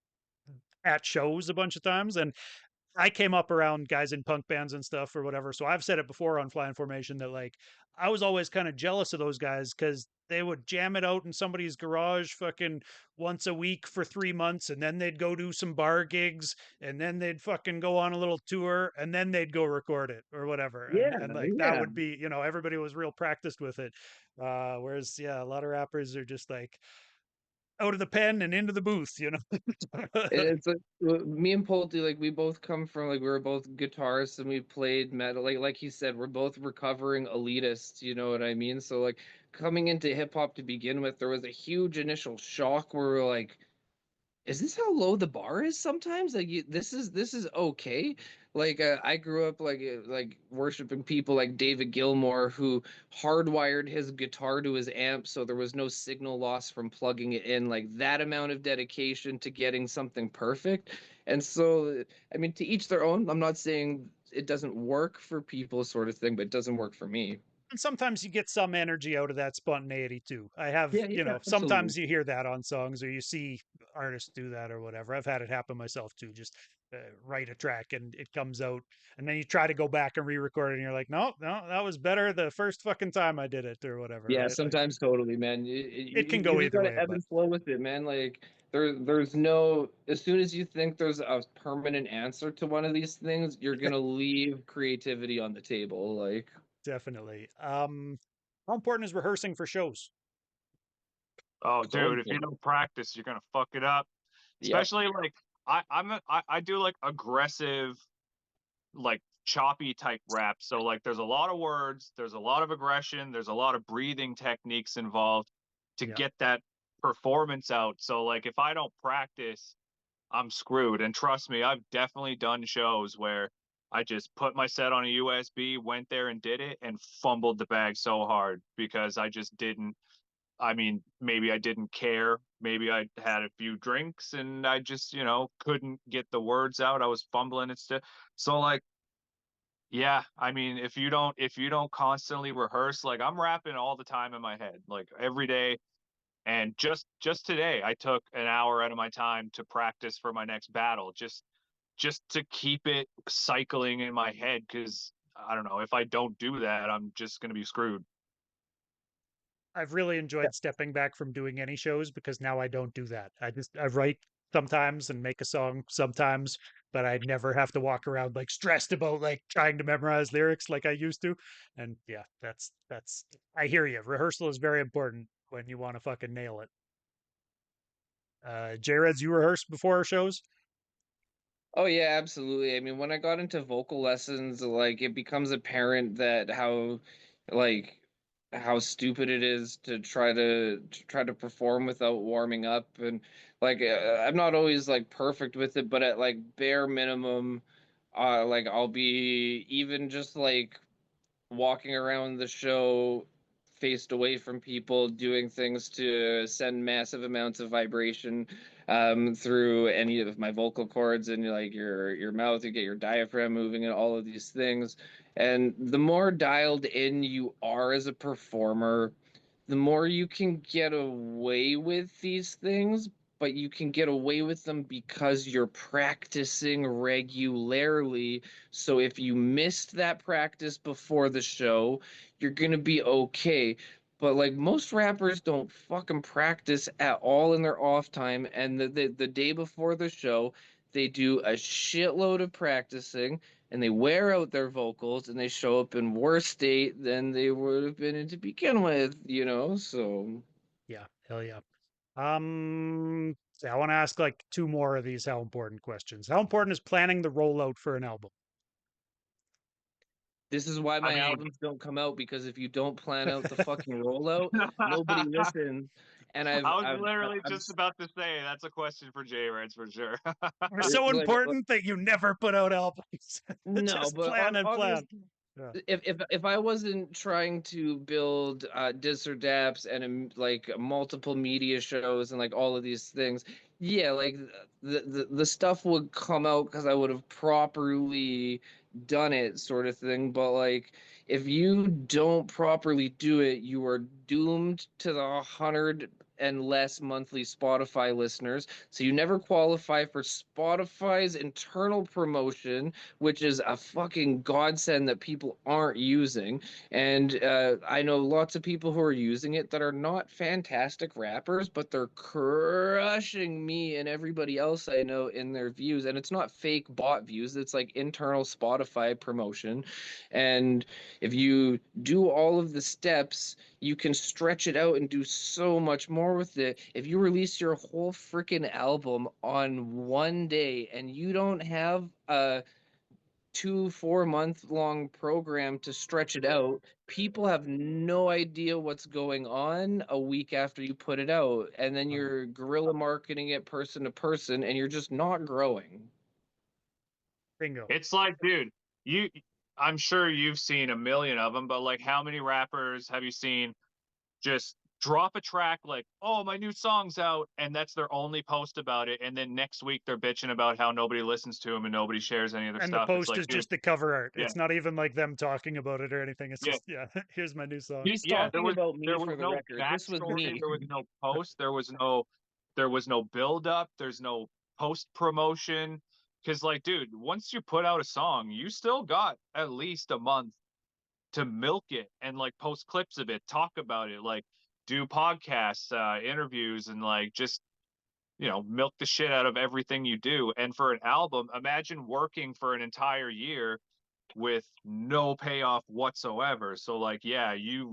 at shows a bunch of times. And I came up around guys in punk bands and stuff or whatever. So I've said it before on Fly Information that like I was always kind of jealous of those guys because they would jam it out in somebody's garage fucking once a week for 3 months, and then they'd go do some bar gigs, and then they'd fucking go on a little tour, and then they'd go record it or whatever. And yeah, and like that yeah. would be, everybody was real practiced with it. Whereas yeah, a lot of rappers are just like out of the pen and into the booth. It's like me and Pulte, like we both come from like we were both guitarists and we played metal. Like he said, we're both recovering elitists. You know what I mean? So like coming into hip hop to begin with, there was a huge initial shock where we're like, is this how low the bar is sometimes? Like this is okay. Like I grew up like worshiping people like David Gilmour who hardwired his guitar to his amp so there was no signal loss from plugging it in. Like that amount of dedication to getting something perfect. And so I mean to each their own. I'm not saying it doesn't work for people sort of thing, but it doesn't work for me. And sometimes you get some energy out of that spontaneity too. I have, Yeah, yeah, absolutely. sometimes you hear that on songs or you see artists do that or whatever. I've had it happen myself too. Just write a track and it comes out, and then you try to go back and re-record it, and you're like, no, no, that was better the first fucking time I did it or whatever, Yeah, right? Like sometimes totally, man. it can You go just either gotta way, ebb but and flow with it, man. Like there's no, as soon as you think there's a permanent answer to one of these things, you're gonna leave creativity on the table. Like, definitely. How important is rehearsing for shows? Oh, so dude, if you important. don't practice, you're gonna fuck it up. Yep. Especially like I do like aggressive, like choppy type rap. So like there's a lot of words, there's a lot of aggression, there's a lot of breathing techniques involved to Yeah. get that performance out. So like if I don't practice, I'm screwed. And trust me, I've definitely done shows where I just put my set on a USB, went there and did it and fumbled the bag so hard because I just didn't. I mean, maybe I didn't care. Maybe I had a few drinks and I just, couldn't get the words out. I was fumbling and stuff. So like, yeah, I mean, if you don't constantly rehearse, like I'm rapping all the time in my head, like every day. And just today, I took an hour out of my time to practice for my next battle, just to keep it cycling in my head because I don't know, if I don't do that, I'm just going to be screwed. I've really enjoyed stepping back from doing any shows because now I don't do that. I write sometimes and make a song sometimes, but I never have to walk around like stressed about like trying to memorize lyrics like I used to. And yeah, that's I hear you. Rehearsal is very important when you want to fucking nail it. J-Reds, you rehearse before shows? Oh yeah, absolutely. I mean, when I got into vocal lessons, like it becomes apparent that like how stupid it is to try to perform without warming up, and like I'm not always like perfect with it, but at like bare minimum, like I'll be even just like walking around the show faced away from people, doing things to send massive amounts of vibration through any of my vocal cords and like your mouth. You get your diaphragm moving and all of these things. And the more dialed in you are as a performer, the more you can get away with these things, but you can get away with them because you're practicing regularly. So if you missed that practice before the show, you're going to be okay. But like most rappers don't fucking practice at all in their off time. And the day before the show, they do a shitload of practicing and they wear out their vocals and they show up in worse state than they would have been in to begin with, you know? So Yeah, hell yeah. I want to ask like two more of these how important questions. How important is planning the rollout for an album? this is why I my mean, albums don't come out, because if you don't plan out the fucking rollout, nobody listens. And I was literally just about to say that's a question for J Reds for sure. They're so like, important that you never put out albums. no, Just but plan and plan. obviously Yeah. if I wasn't trying to build dis or daps and like multiple media shows and like all of these things, yeah, like the stuff would come out because I would have properly done it, sort of thing. But like if you don't properly do it, you are doomed to the 100 and less monthly Spotify listeners. So you never qualify for Spotify's internal promotion, which is a fucking godsend that people aren't using. And I know lots of people who are using it that are not fantastic rappers, but they're crushing me and everybody else I know in their views. And it's not fake bot views, it's like internal Spotify promotion. And if you do all of the steps, you can stretch it out and do so much more with it. If you release your whole freaking album on one day and you don't have a 2 4 month long program to stretch it out, people have no idea what's going on a week after you put it out, and then you're guerrilla marketing it person to person and you're just not growing. Bingo. It's like, dude, you I'm sure you've seen a million of them, but like how many rappers have you seen just drop a track like, "Oh, my new song's out," and that's their only post about it, and then next week they're bitching about how nobody listens to them and nobody shares any of their And the stuff. It's post like, is dude, just the cover art. yeah. It's not even like them talking about it or anything. It's Yeah. just, yeah, here's my new song. He's Yeah, talking about me, there was for the no record. This was backstory, me. there was no post, there was no build up, there's no post promotion. Cause like, dude, once you put out a song, you still got at least a month to milk it and like post clips of it, talk about it, like do podcasts, interviews, and like just milk the shit out of everything you do. And for an album, imagine working for an entire year with no payoff whatsoever. So like, yeah, you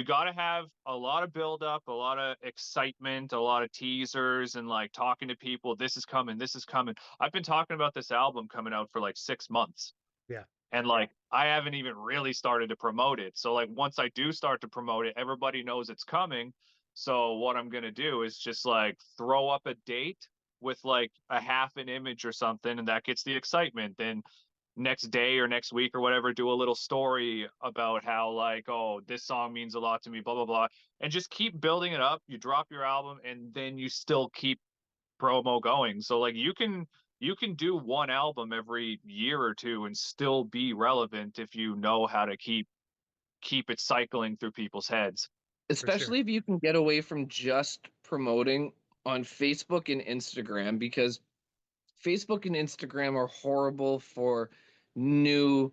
gotta have a lot of build up, a lot of excitement, a lot of teasers, and like talking to people. This is coming. This is coming. I've been talking about this album coming out for like 6 months, Yeah. and like I haven't even really started to promote it. So like once I do start to promote it, everybody knows it's coming. So what I'm gonna do is just like throw up a date with like a half an image or something, and that gets the excitement. Then next day or next week or whatever, do a little story about how like, oh, this song means a lot to me, blah blah blah, and just keep building it up. You drop your album, and then you still keep promo going. So like you can do one album every year or two and still be relevant if you know how to keep it cycling through people's heads. For sure. Especially if you can get away from just promoting on Facebook and Instagram, because Facebook and Instagram are horrible for new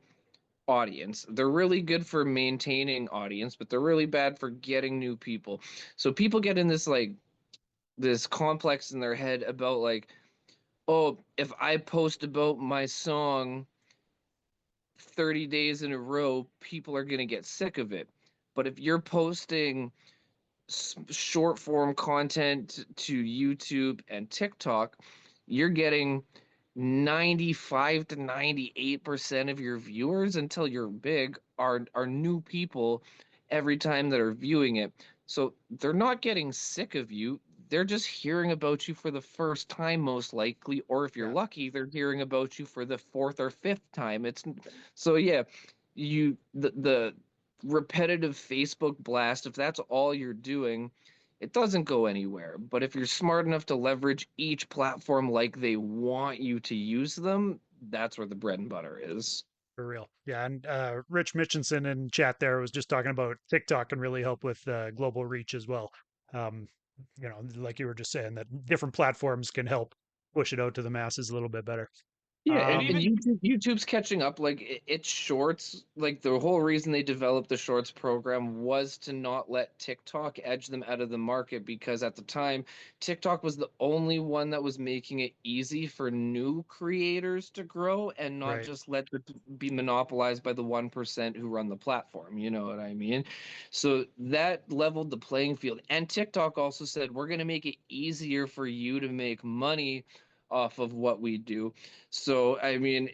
audience. They're really good for maintaining audience, but they're really bad for getting new people. So people get in this like this complex in their head about like, oh, if I post about my song 30 days in a row, people are going to get sick of it. But if you're posting short form content to YouTube and TikTok, you're getting 95 to 98% of your viewers until you're big are new people every time that are viewing it. So they're not getting sick of you. They're just hearing about you for the first time, most likely, or if you're Yeah, lucky, they're hearing about you for the fourth or fifth time. It's so yeah, the repetitive Facebook blast, if that's all you're doing, it doesn't go anywhere. But if you're smart enough to leverage each platform like they want you to use them, that's where the bread and butter is. for real. Yeah, and Rich Mitchinson in chat there was just talking about TikTok can really help with global reach as well. Um, like you were just saying, that different platforms can help push it out to the masses a little bit better. Yeah, And and even YouTube's catching up. Like it's shorts. Like the whole reason they developed the shorts program was to not let TikTok edge them out of the market because at the time TikTok was the only one that was making it easy for new creators to grow and not Right. just let it be monopolized by the 1% who run the platform. You know what I mean? So that leveled the playing field. And TikTok also said, we're going to make it easier for you to make money off of what we do. So I mean,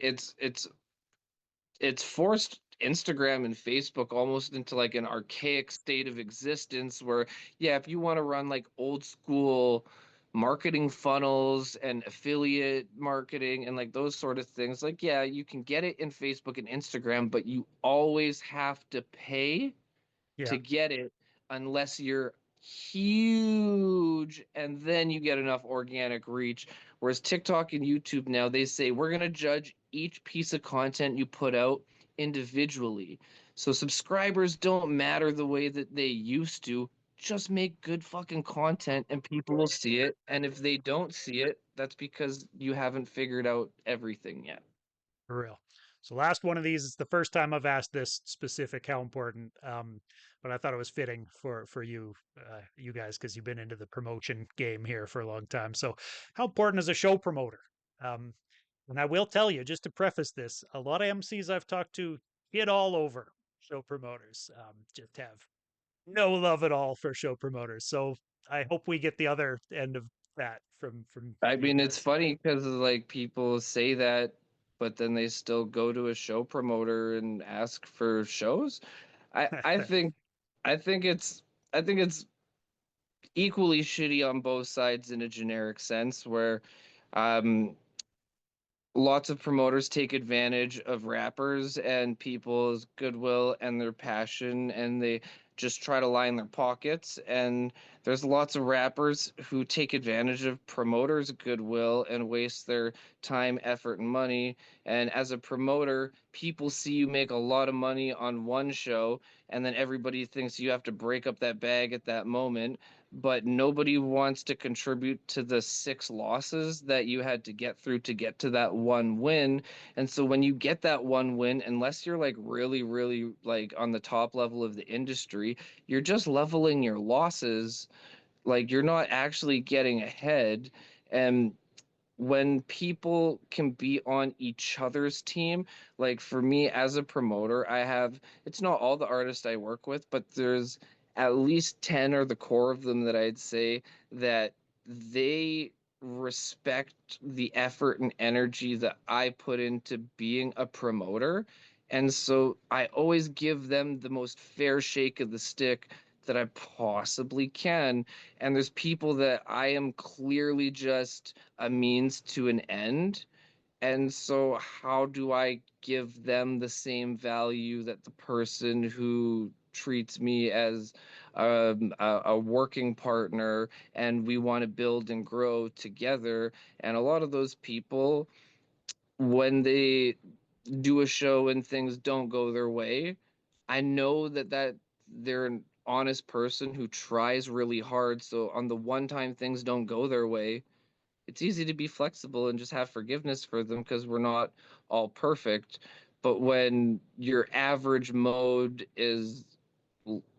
it's forced Instagram and Facebook almost into like an archaic state of existence where, yeah, if you want to run like old school marketing funnels and affiliate marketing and like those sort of things, like, yeah, you can get it in Facebook and Instagram, but you always have to pay Yeah. to get it unless you're huge and then you get enough organic reach. Whereas TikTok and YouTube now, they say we're going to judge each piece of content you put out individually. So subscribers don't matter the way that they used to. Just make good fucking content and people will see it. And if they don't see it, that's because you haven't figured out everything yet. For real. So last one of these. It's the first time I've asked this specific how important, but I thought it was fitting for you, you guys, because you've been into the promotion game here for a long time. So, how important is a show promoter? Um, and I will tell you, just to preface this, a lot of MCs I've talked to get all over show promoters. Just have no love at all for show promoters. So I hope we get the other end of that from I you mean, it's guys. funny because like people say that, but then they still go to a show promoter and ask for shows. I think I think it's I think it's equally shitty on both sides in a generic sense where um lots of promoters take advantage of rappers and people's goodwill and their passion and they just try to line their pockets and there's lots of rappers who take advantage of promoters goodwill and waste their time effort and money and as a promoter people see you make a lot of money on one show and then everybody thinks you have to break up that bag at that moment but nobody wants to contribute to the six losses that you had to get through to get to that one win. And so when you get that one win, unless you're like really, really like on the top level of the industry, you're just leveling your losses. Like you're not actually getting ahead. And when people can be on each other's team, like for me as a promoter, I have it's not all the artists I work with, but there's at least 10 or the core of them that I'd say that they respect the effort and energy that I put into being a promoter. And so I always give them the most fair shake of the stick that I possibly can. And there's people that I am clearly just a means to an end. And so, how do I give them the same value that the person who treats me as a working partner and we want to build and grow together? And a lot of those people, when they do a show and things don't go their way, I know that they're an honest person who tries really hard. So on the one time things don't go their way, it's easy to be flexible and just have forgiveness for them because we're not all perfect. But when your average mode is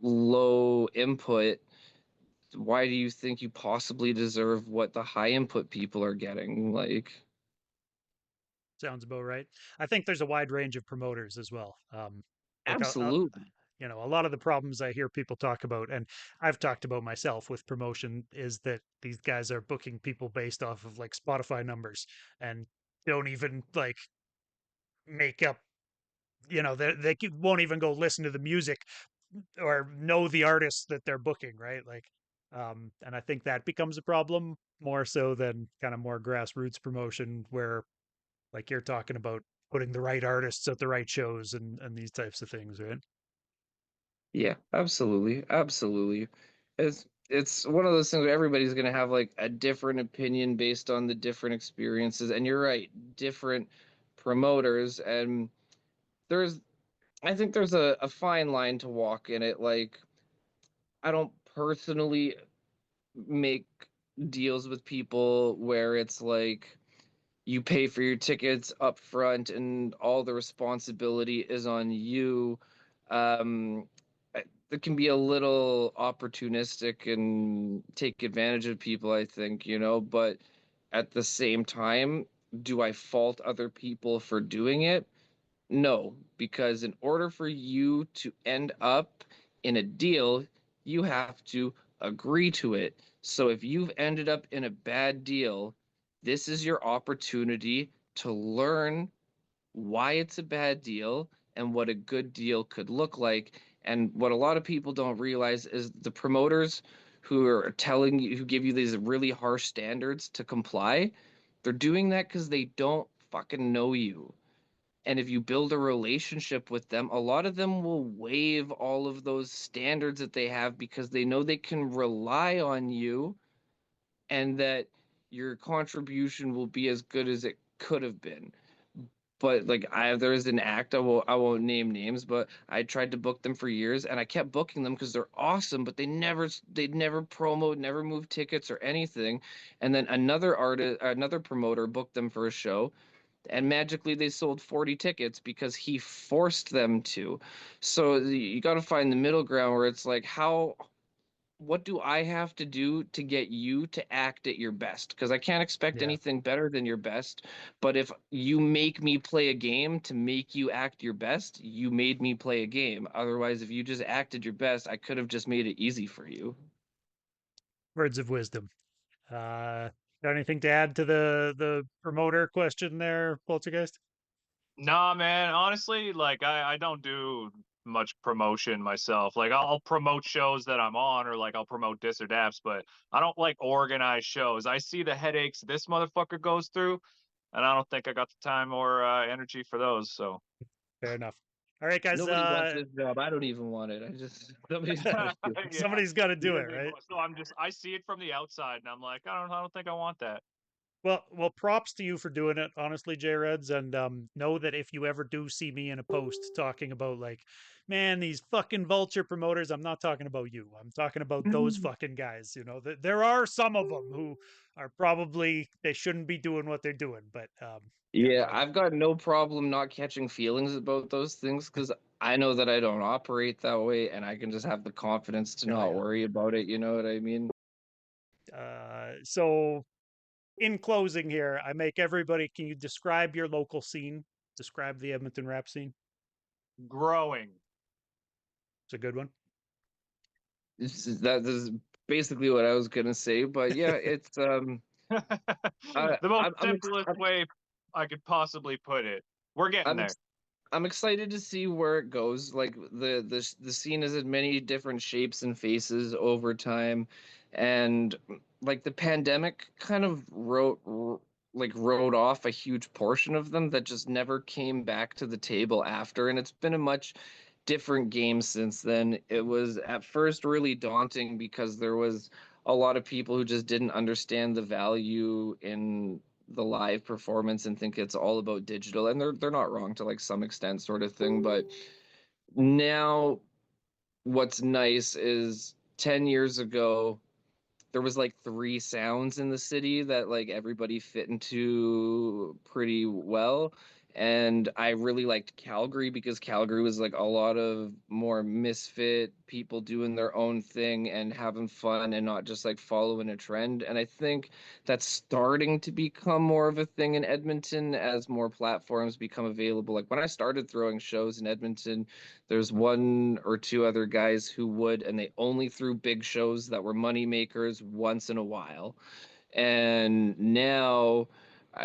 low input, why do you think you possibly deserve what the high input people are getting? Like, Sounds about right. I think there's a wide range of promoters as well. Like absolutely. a lot of the problems I hear people talk about, and I've talked about myself with promotion, is that these guys are booking people based off of like Spotify numbers and don't even like make up. They won't even go listen to the music or know the artists that they're booking, right? Like, and I think that becomes a problem more so than kind of more grassroots promotion where like you're talking about putting the right artists at the right shows and these types of things, right? Yeah, absolutely. Absolutely. It's one of those things where everybody's going to have like a different opinion based on the different experiences. And you're right, different promoters. And there's, I think there's a fine line to walk in it. Like, I don't personally make deals with people where it's like you pay for your tickets up front and all the responsibility is on you. Um, it can be a little opportunistic and take advantage of people, I think, but at the same time, do I fault other people for doing it? No, because in order for you to end up in a deal, you have to agree to it. So if you've ended up in a bad deal, this is your opportunity to learn why it's a bad deal and what a good deal could look like. And what a lot of people don't realize is the promoters who are telling you, who give you these really harsh standards to comply, they're doing that because they don't fucking know you. And if you build a relationship with them, a lot of them will waive all of those standards that they have because they know they can rely on you and that your contribution will be as good as it could have been. But like there is an act, I won't name names, but I tried to book them for years and I kept booking them because they're awesome, but they'd never promote, never move tickets or anything. And then another promoter booked them for a show and magically they sold 40 tickets because he forced them to. So you got to find the middle ground where it's like, what do I have to do to get you to act at your best? Because I can't expect Yeah. anything better than your best. But if you make me play a game to make you act your best, you made me play a game. Otherwise, if you just acted your best, I could have just made it easy for you. Words of wisdom. Got anything to add to the promoter question there, Poltergeist? Nah, man. Honestly, like I don't do much promotion myself. Like I'll promote shows that I'm on, or like I'll promote this or daps, but I don't like organize shows. I see the headaches this motherfucker goes through, and I don't think I got the time or energy for those. So Fair enough. All right, guys. Nobody wants this job. I don't even want it. I just somebody's got to do it. yeah, Somebody's got to do yeah. it, right? So I see it from the outside, and I'm like, I don't think I want that. Well, props to you for doing it, honestly, J Reds, and know that if you ever do see me in a post talking about like, man, these fucking vulture promoters, I'm not talking about you. I'm talking about those fucking guys. There are some of them who are probably they shouldn't be doing what they're doing, but yeah, Yeah, whatever. I've got no problem not catching feelings about those things because I know that I don't operate that way and I can just have the confidence to Oh not yeah. worry about it. You know what I mean? So in closing here, I make everybody. Can you describe your local scene? Describe the Edmonton rap scene. Growing. It's a good one. This is basically what I was gonna say, but yeah, it's I The most I'm simplest way I could possibly put it. We're getting I'm there. I'm excited to see where it goes. Like the scene has had many different shapes and faces over time, and like the pandemic kind of wrote off a huge portion of them that just never came back to the table after. And it's been a much different game since then. It was at first really daunting because there was a lot of people who just didn't understand the value in the live performance and think it's all about digital, and they're not wrong to like some extent, sort of thing. But now what's nice is 10 years ago there was like three sounds in the city that like everybody fit into pretty well, And I really liked Calgary because Calgary was like a lot of more misfit people doing their own thing and having fun and not just like following a trend. And I think that's starting to become more of a thing in Edmonton as more platforms become available. Like when I started throwing shows in Edmonton, there's one or two other guys who would, and they only threw big shows that were money makers once in a while. And now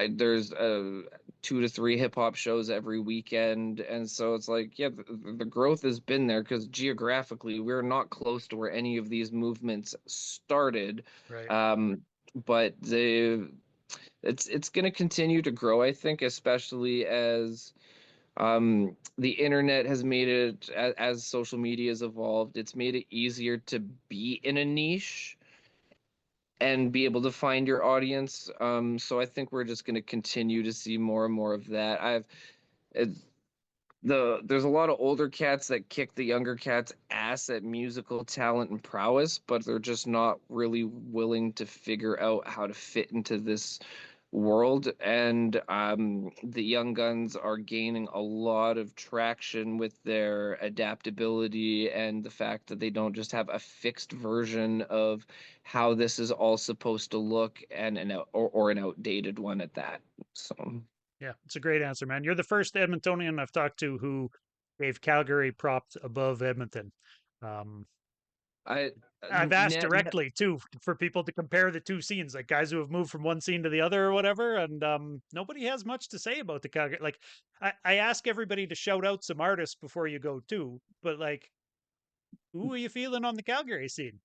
there's 2 to 3 hip hop shows every weekend, and so it's like, yeah, the growth has been there because geographically we're not close to where any of these movements started. Right. Um, but it's going to continue to grow, I think, especially as the internet has made it, as social media has evolved, it's made it easier to be in a niche and be able to find your audience. So I think we're just going to continue to see more and more of that. It, there's a lot of older cats that kick the younger cats' ass at musical talent and prowess, but they're just not really willing to figure out how to fit into this world. And the young guns are gaining a lot of traction with their adaptability and the fact that they don't just have a fixed version of how this is all supposed to look, and or an outdated one at that. So Yeah, it's a great answer, man. You're the first Edmontonian I've talked to who gave Calgary props above Edmonton. Um, I I've asked net, directly too for people to compare the two scenes, like guys who have moved from one scene to the other or whatever, and nobody has much to say about the Calgary. Like, I ask everybody to shout out some artists before you go too, but like, who are you feeling on the Calgary scene?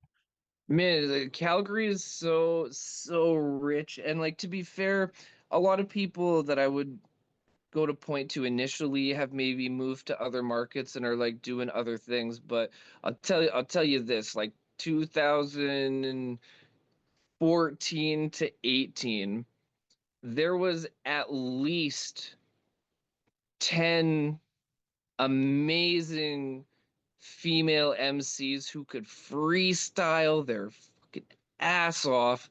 man, Calgary is so rich, and like, to be fair, a lot of people that I would go to point to initially have maybe moved to other markets and are like doing other things. But I'll tell you this, like 2014 to 18, there was at least 10 amazing female MCs who could freestyle their fucking ass off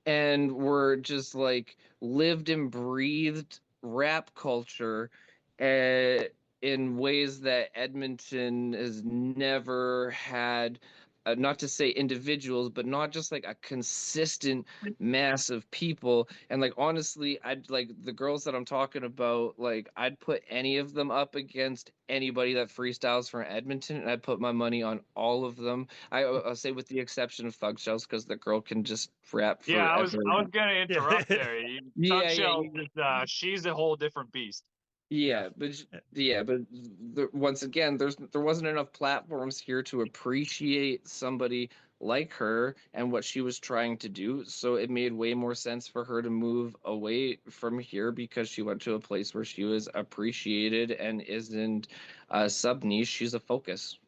and were just like lived and breathed rap culture, uh, in ways that Edmonton has never had. Not to say individuals, but not just like a consistent mass of people. And like, honestly, I'd like the girls that I'm talking about, like I'd put any of them up against anybody that freestyles from Edmonton, and I'd put my money on all of them. I'll say with the exception of Thug Shells, because the girl can just rap Yeah, forever. I was gonna Yeah, interrupt there. Yeah, yeah, Tuckshell is she's a whole different beast. yeah, yeah, but once again, there wasn't enough platforms here to appreciate somebody like her and what she was trying to do. So it made way more sense for her to move away from here because she went to a place where she was appreciated and isn't a sub niche. She's a focus.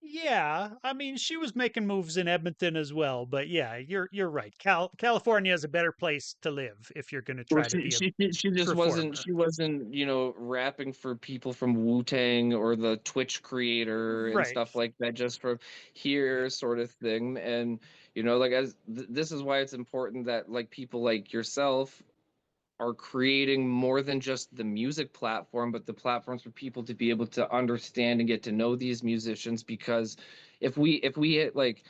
yeah. I mean, she was making moves in Edmonton as well, but yeah, you're right. California is a better place to live if you're going to Well, try to be a she just wasn't, performer. rapping for people from Wu-Tang or the Twitch creator and Right. stuff like that, just from here sort of thing. And like, this is why it's important that like people like yourself are creating more than just the music platform, but the platforms for people to be able to understand and get to know these musicians. Because if we hit like,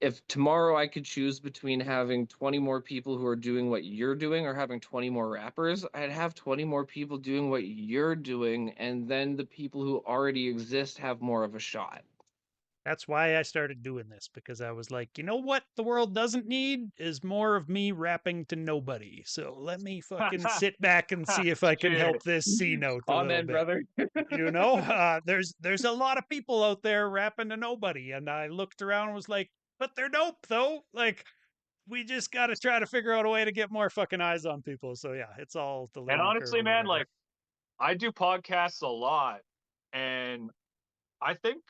if tomorrow I could choose between having 20 more people who are doing what you're doing or having 20 more rappers, I'd have 20 more people doing what you're doing, and then the people who already exist have more of a shot. That's why I started doing this because I was like, you know what the world doesn't need is more of me rapping to nobody. So let me fucking sit back and see if I can help Shit. this scene out a little Amen, bit. brother. There's a lot of people out there rapping to nobody, and I looked around and was like, but they're dope though. Like we just got to try to figure out a way to get more fucking eyes on people. So yeah, it's all the And learning curve honestly, or man, whatever. like I do podcasts a lot, and I think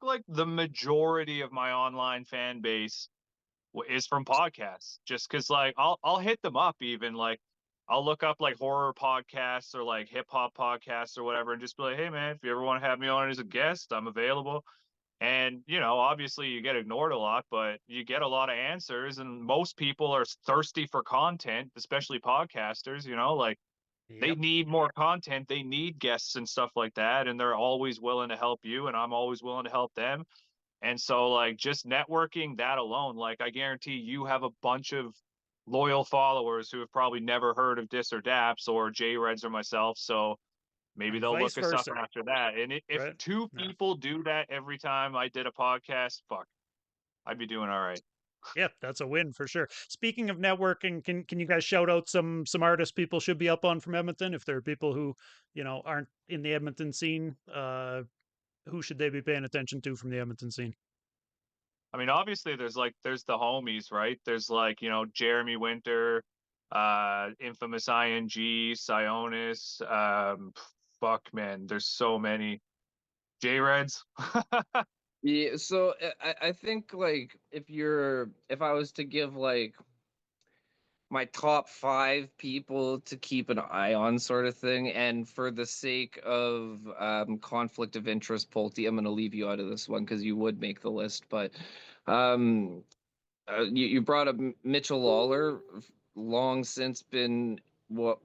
like the majority of my online fan base is from podcasts. Just because like I'll hit them up, even like I'll look up like horror podcasts or like hip hop podcasts or whatever, and just be like, hey man, if you ever want to have me on as a guest, I'm available. And obviously you get ignored a lot, but you get a lot of answers, and most people are thirsty for content, especially podcasters. Like They Yep. need more content. They need guests and stuff like that. And they're always willing to help you. And I'm always willing to help them. And so, like, just networking that alone, like, I guarantee you have a bunch of loyal followers who have probably never heard of Dis or Daps or J Reds or myself. So maybe And they'll vice look us up versa, after that. And if right? two Yeah. people do that every time I did a podcast, fuck, I'd be doing all right. Yeah, that's a win for sure. Speaking of networking, can you guys shout out some artists people should be up on from Edmonton? If there are people who, aren't in the Edmonton scene, who should they be paying attention to from the Edmonton scene? I mean, obviously there's the homies, right? There's like, Jeremy Winter, infamous ING, Sionis, fuck man, there's so many. J Reds. Yeah, so I think like if I was to give like my top 5 people to keep an eye on sort of thing, and for the sake of conflict of interest, Pulte, I'm going to leave you out of this one because you would make the list. But um, you brought up Mitchell Lawler, long since been what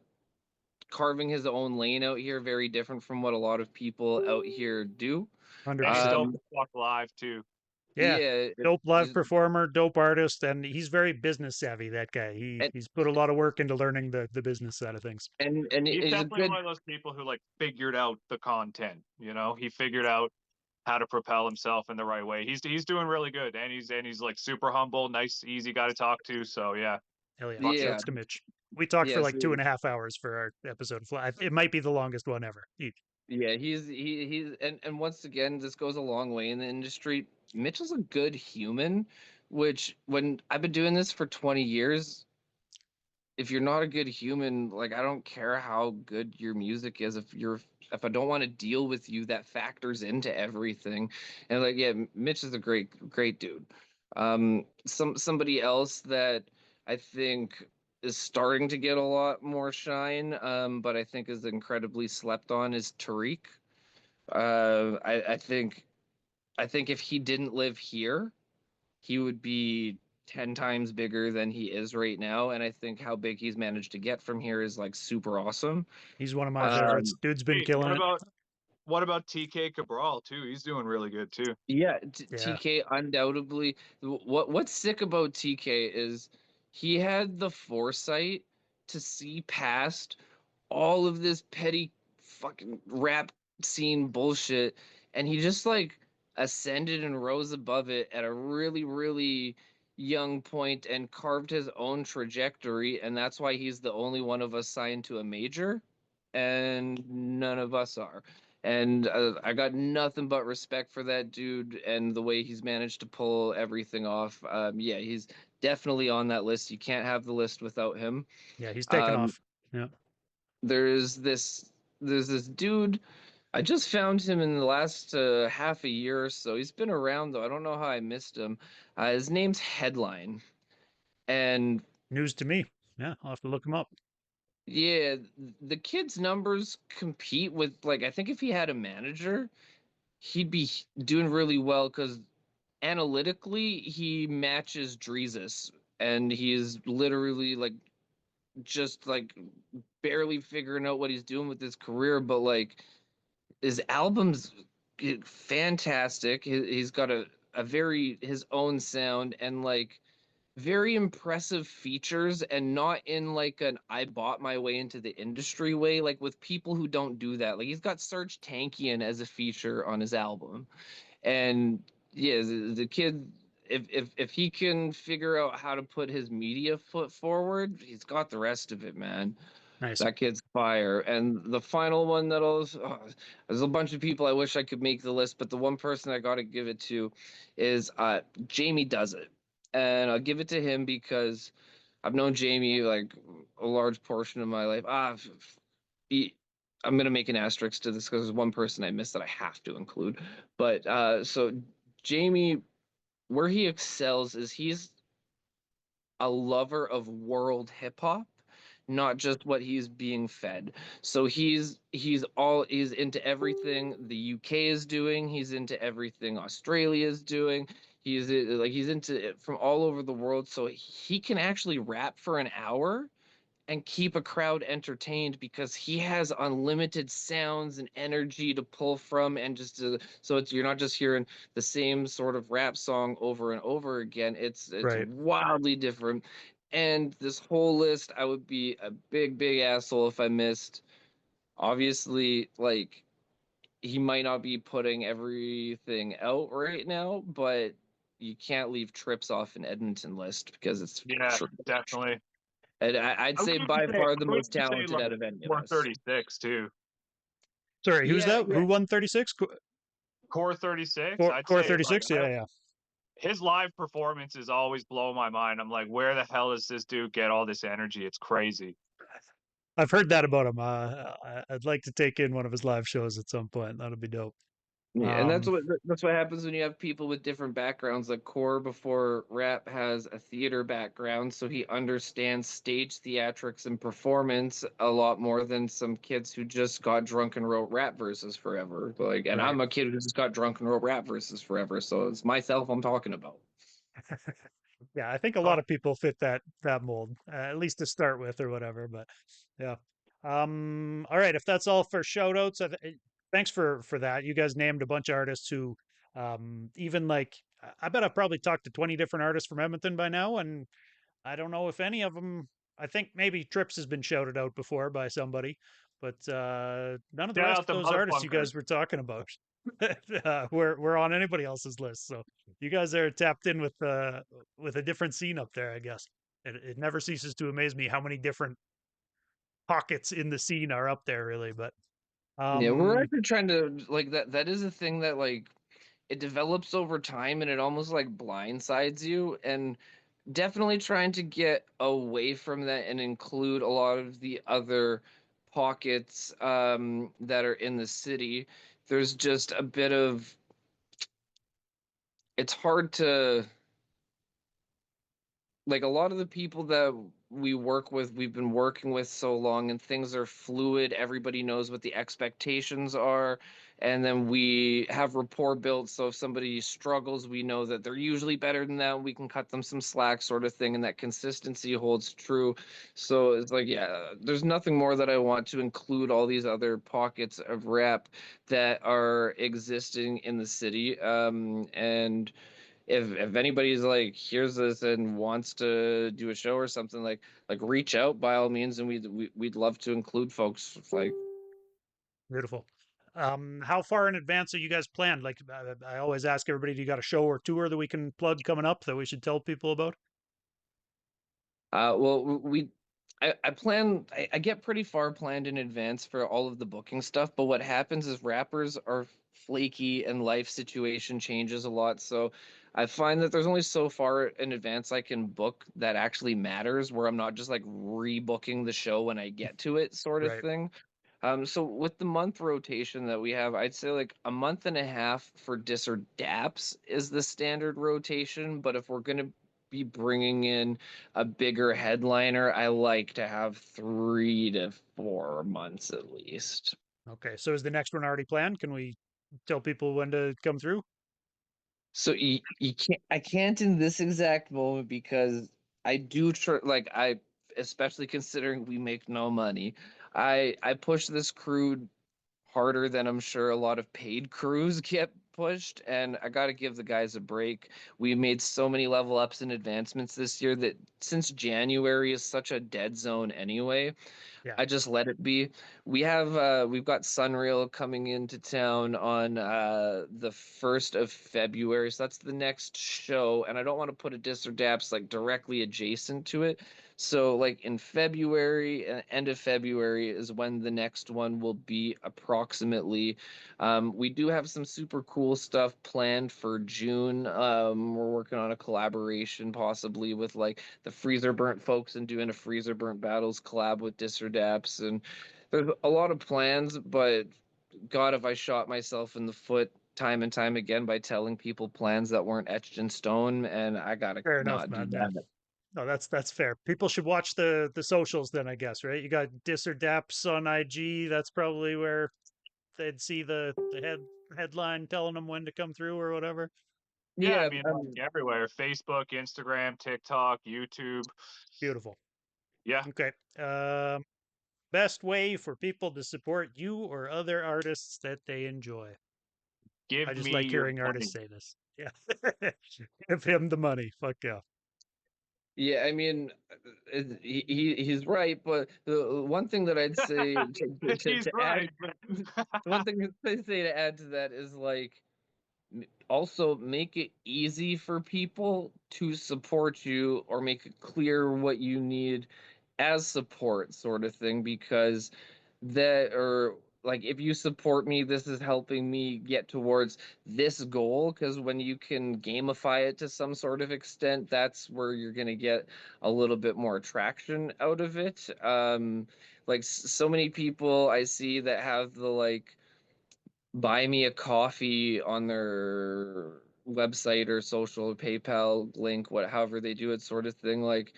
carving his own lane out here, very different from what a lot of people out here do. 100%. And he's dope Um, as fuck live too. Yeah. yeah, Dope live he's, performer, dope artist, and he's very business savvy, that guy. He and he's put a lot of work into learning the business side of things. and He's he's a definitely good. one of those people who like figured out the content, He figured out how to propel himself in the right way. He's doing really good, and he's like super humble, nice, easy guy to talk to. So yeah, Hell yeah. fuck yeah. Yeah, Shouts to Mitch. We talked for yes. like 2.5 hours for our episode. It might be the longest one ever. Yeah, he's and once again, this goes a long way in the industry. Mitchell's a good human, which when I've been doing this for 20 years, if you're not a good human, like I don't care how good your music is, if I don't want to deal with you, that factors into everything. And like, yeah, Mitch is a great dude. Somebody else that I think is starting to get a lot more shine, but I think is incredibly slept on is Tariq. I think if he didn't live here, he would be 10 times bigger than he is right now. And I think how big he's managed to get from here is like super awesome. He's one of my favorites. Um, Dude's been Hey, killing it. what about TK Cabral too? He's doing really good too. yeah, Yeah. TK undoubtedly. What's sick about TK is he had the foresight to see past all of this petty fucking rap scene bullshit, and he just like ascended and rose above it at a really young point and carved his own trajectory, and that's why he's the only one of us signed to a major and none of us are. And I got nothing but respect for that dude and the way he's managed to pull everything off. Yeah, he's definitely on that list. You can't have the list without him. Yeah, he's taken Um, off. Yeah. there's this dude. I just found him in the last half a year or so. He's been around though. I don't know how I missed him. His name's Headline, and News to me. Yeah, I'll have to look him up. yeah, the kid's numbers compete with like I think if he had a manager, he'd be doing really well because analytically he matches Dreezus, and he's literally like just like barely figuring out what he's doing with his career, but like his album's fantastic. He's got a very his own sound and like very impressive features, and not in like an I bought my way into the industry way, like with people who don't do that. Like he's got Serge Tankian as a feature on his album. And yeah, the kid, if he can figure out how to put his media foot forward, he's got the rest of it, man. Nice. That kid's fire. And the final one there's a bunch of people I wish I could make the list, but the one person I got to give it to is Jamie Does It. And I'll give it to him because I've known Jamie like a large portion of my life. He, I'm gonna make an asterisk to this because there's one person I missed that I have to include. But so Jamie, where he excels is he's a lover of world hip hop, not just what he's being fed. So he's into everything the UK is doing. He's into everything Australia is doing. He's into it from all over the world. So he can actually rap for an hour and keep a crowd entertained because he has unlimited sounds and energy to pull from, and so it's you're not just hearing the same sort of rap song over and over again. It's Right. wildly different. And this whole list, I would be a big asshole if I missed. Obviously, like, he might not be putting everything out right now, but you can't leave Trips off an Edmonton list because it's Yeah, true. definitely. And I'd I would say even by say far the I would most even say talented like out of any of Core us. 36 too. Sorry, who's Yeah, that? yeah. Who won 36? Core 36, Core, I'd Core say like 36? Yeah, yeah. his live performances always blow my mind. I'm like, where the hell does this dude get all this energy? It's crazy. I've heard that about him. I'd like to take in one of his live shows at some point. That'd be dope. Yeah, and Um, that's what happens when you have people with different backgrounds. Like Core before rap has a theater background, so he understands stage theatrics and performance a lot more than some kids who just got drunk and wrote rap verses forever. Like, and right. I'm a kid who just got drunk and wrote rap verses forever, so it's myself I'm talking about. Yeah, I think a lot But of people fit that mold, at least to start with or whatever. But yeah. All right. If that's all for shout outs, thanks for that. You guys named a bunch of artists who, even like, I bet I've probably talked to 20 different artists from Edmonton by now, and I don't know if any of them. I think maybe Trips has been shouted out before by somebody, but none of the shout rest out of the those artists you motherfunkers. guys were talking about were on anybody else's list. So you guys are tapped in with a different scene up there, I guess. It never ceases to amaze me how many different pockets in the scene are up there, really. But Yeah, we're um, actually trying to like that is a thing that like it develops over time and it almost like blindsides you, and definitely trying to get away from that and include a lot of the other pockets that are in the city. There's just a bit of it's hard to like a lot of the people that we work with, we've been working with so long and things are fluid. Everybody knows what the expectations are. And then we have rapport built. So if somebody struggles, we know that they're usually better than that. We can cut them some slack, sort of thing. And that consistency holds true. So it's like, yeah, there's nothing more that I want to include all these other pockets of rap that are existing in the city. And if anybody's like hears this and wants to do a show or something, like reach out by all means, and we'd love to include folks. Like, beautiful. How far in advance are you guys planned? Like I always ask everybody, do you got a show or tour that we can plug coming up that we should tell people about? well, I plan, I get pretty far planned in advance for all of the booking stuff, but what happens is rappers are flaky and life situation changes a lot. So I find that there's only so far in advance I can book that actually matters, where I'm not just like rebooking the show when I get to it, sort of Right. thing. So with the month rotation that we have, I'd say like a month and a half for dis or daps is the standard rotation. But if we're gonna be bringing in a bigger headliner, I like to have 3 to 4 months at least. Okay. So is the next one already planned? Can we tell people when to come through? So you can't I can't in this exact moment because I do try like I especially considering we make no money. I push this crew harder than I'm sure a lot of paid crews get pushed. And I got to give the guys a break. We made so many level ups and advancements this year that since January is such a dead zone anyway, Yeah. I just let it be. We've got Sunreal coming into town on the 1st of February. So that's the next show. And I don't want to put a dis or daps like directly adjacent to it. So like in February, end of February is when the next one will be approximately. We do have some super cool stuff planned for June. We're working on a collaboration possibly with like the Freezer Burnt folks and doing a Freezer Burnt Battles collab with Disserdaps. And there's a lot of plans, but God, if I shot myself in the foot time and time again by telling people plans that weren't etched in stone, and I gotta Fair enough, not do man. Yeah. that. No, that's fair. People should watch the socials then, I guess, right? You got Dis or Daps on IG. That's probably where they'd see the headline telling them when to come through or whatever. Yeah, I Yeah, mean like everywhere. Facebook, Instagram, TikTok, YouTube. Beautiful. Yeah, Okay. Best way for people to support you or other artists that they enjoy. I give just me like your hearing artists money. say this. Yeah. Give him the money. Fuck yeah. Yeah, I mean, he's right, but the one thing that I'd say He's to add, right. the one thing that I say to add to that is like also make it easy for people to support you or make it clear what you need as support sort of thing because that or like if you support me this is helping me get towards this goal because when you can gamify it to some sort of extent that's where you're going to get a little bit more traction out of it like so many people I see that have the like buy me a coffee on their website or social PayPal link, what however they do it, sort of thing. Like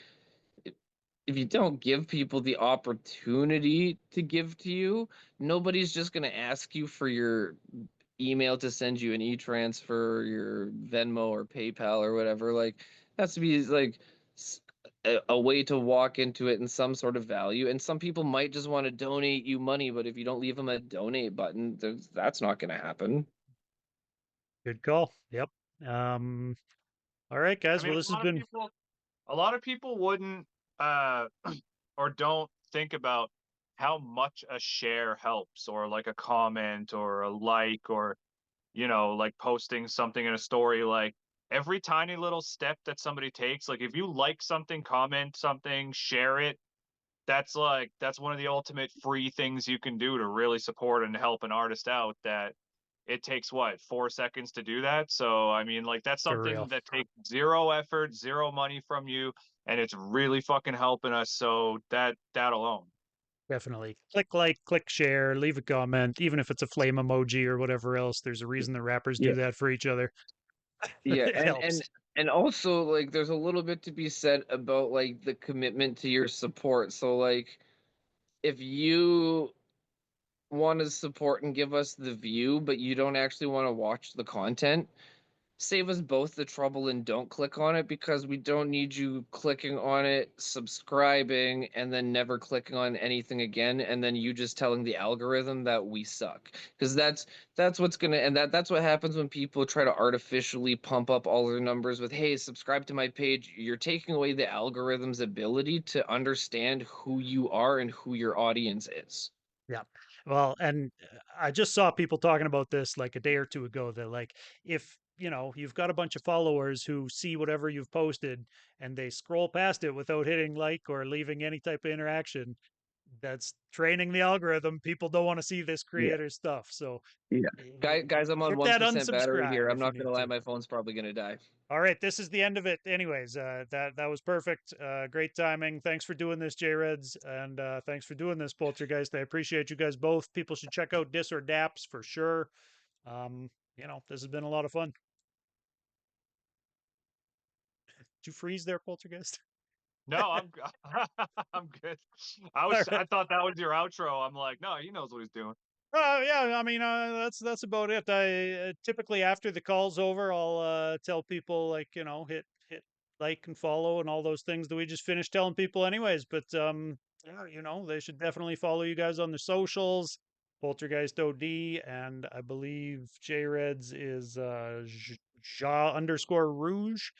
if you don't give people the opportunity to give to you, nobody's just gonna ask you for your email to send you an e-transfer, your Venmo or PayPal or whatever. Like has to be like a way to walk into it in some sort of value. And some people might just want to donate you money, but if you don't leave them a donate button, that's not going to happen. Good call. Yep. Um, all right, I guys. mean, Well, this has been a lot of people wouldn't uh or don't think about how much a share helps, or like a comment or a like, or like posting something in a story. Like every tiny little step that somebody takes, like if you like something, comment something, share it, that's one of the ultimate free things you can do to really support and help an artist out. That it takes what, 4 seconds to do that. So I mean, like that's for real. something that takes zero effort, zero money from you, and it's really fucking helping us. So that alone. Definitely. Click like, click share, leave a comment, even if it's a flame emoji or whatever else. There's a reason the rappers do Yeah. that for each other. Yeah, It helps. and also like there's a little bit to be said about like the commitment to your support. So like if you want to support and give us the view, but you don't actually want to watch the content, save us both the trouble and don't click on it because we don't need you clicking on it, subscribing, and then never clicking on anything again, and then you just telling the algorithm that we suck. Because that's what's gonna and that's what happens when people try to artificially pump up all their numbers with, hey, subscribe to my page. You're taking away the algorithm's ability to understand who you are and who your audience is. Yeah. Well, and I just saw people talking about this like a day or two ago that like if, you've got a bunch of followers who see whatever you've posted and they scroll past it without hitting like or leaving any type of interaction, that's training the algorithm. People don't want to see this Yeah. creator stuff. So Yeah. Guys, I'm on hit that 1% battery here. unsubscribe I'm if you not need gonna lie, to. my phone's probably gonna die. All right, this is the end of it. Anyways, that was perfect. Great timing. Thanks for doing this, J Reds, and thanks for doing this, Poltergeist. I appreciate you guys both. People should check out Dis or Daps for sure. This has been a lot of fun. Did you freeze there, Poltergeist? No, I'm I'm good. All right. I thought that was your outro. I'm like, no, he knows what he's doing. Yeah. I mean, that's about it. I typically after the call's over, I'll tell people like hit like and follow and all those things that we just finished telling people anyways. But yeah, they should definitely follow you guys on the socials. Poltergeist OD, and I believe J Reds is Ja It Rouge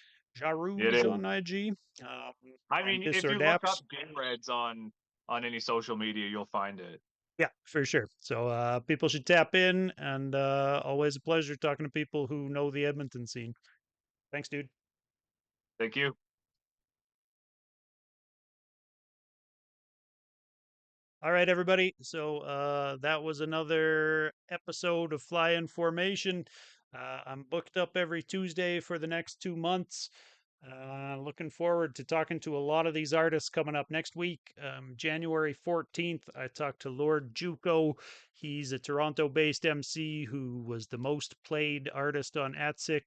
is. on IG, um, I and mean, if you look up Disordapps. Game Reds on any social media, you'll find it. Yeah, for sure. So people should tap in, and always a pleasure talking to people who know the Edmonton scene. Thanks, dude. Thank you. All right, everybody. So that was another episode of Fly In Formation. I'm booked up every Tuesday for the next 2 months. Looking forward to talking to a lot of these artists coming up next week. January 14th, I talked to Lord Juco. He's a Toronto based MC who was the most played artist on ATSIC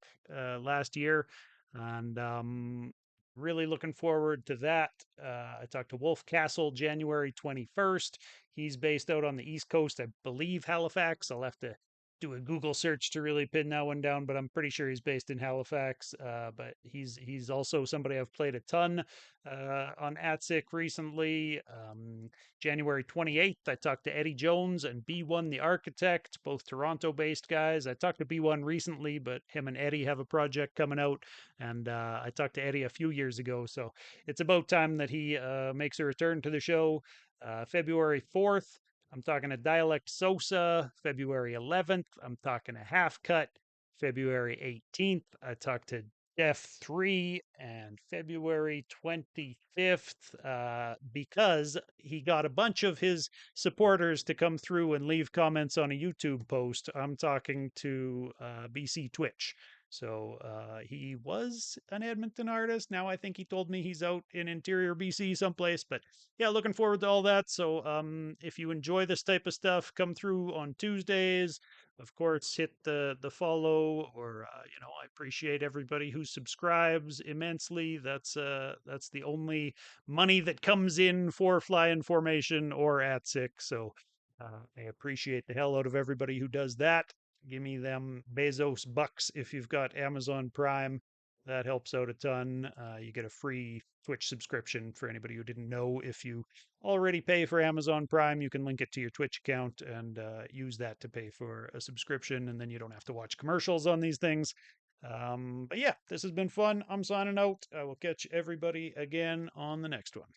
last year. And really looking forward to that. I talked to Wolf Castle January 21st. He's based out on the East Coast, I believe Halifax. I'll have to do a Google search to really pin that one down, but I'm pretty sure he's based in Halifax. But he's also somebody I've played a ton on ATSIC recently. January 28th, I talked to Eddie Jones and B1 the Architect, both Toronto-based guys. I talked to B1 recently, but him and Eddie have a project coming out, and I talked to Eddie a few years ago, so it's about time that he makes a return to the show. February 4th, I'm talking a Dialect Sosa. February 11th, I'm talking a Half Cut. February 18th, I talked to Jeff 3, and February 25th, because he got a bunch of his supporters to come through and leave comments on a YouTube post, I'm talking to BC Twitch. So he was an Edmonton artist. Now I think he told me he's out in interior BC someplace. But yeah, looking forward to all that. So if you enjoy this type of stuff, come through on Tuesdays. Of course, hit the follow, or I appreciate everybody who subscribes immensely. That's the only money that comes in for Fly in Formation or ATSIC. So I appreciate the hell out of everybody who does that. Give me them Bezos bucks if you've got Amazon Prime. That helps out a ton. You get a free Twitch subscription for anybody who didn't know. If you already pay for Amazon Prime, you can link it to your Twitch account and use that to pay for a subscription, and then you don't have to watch commercials on these things. But yeah, this has been fun. I'm signing out. I will catch everybody again on the next one.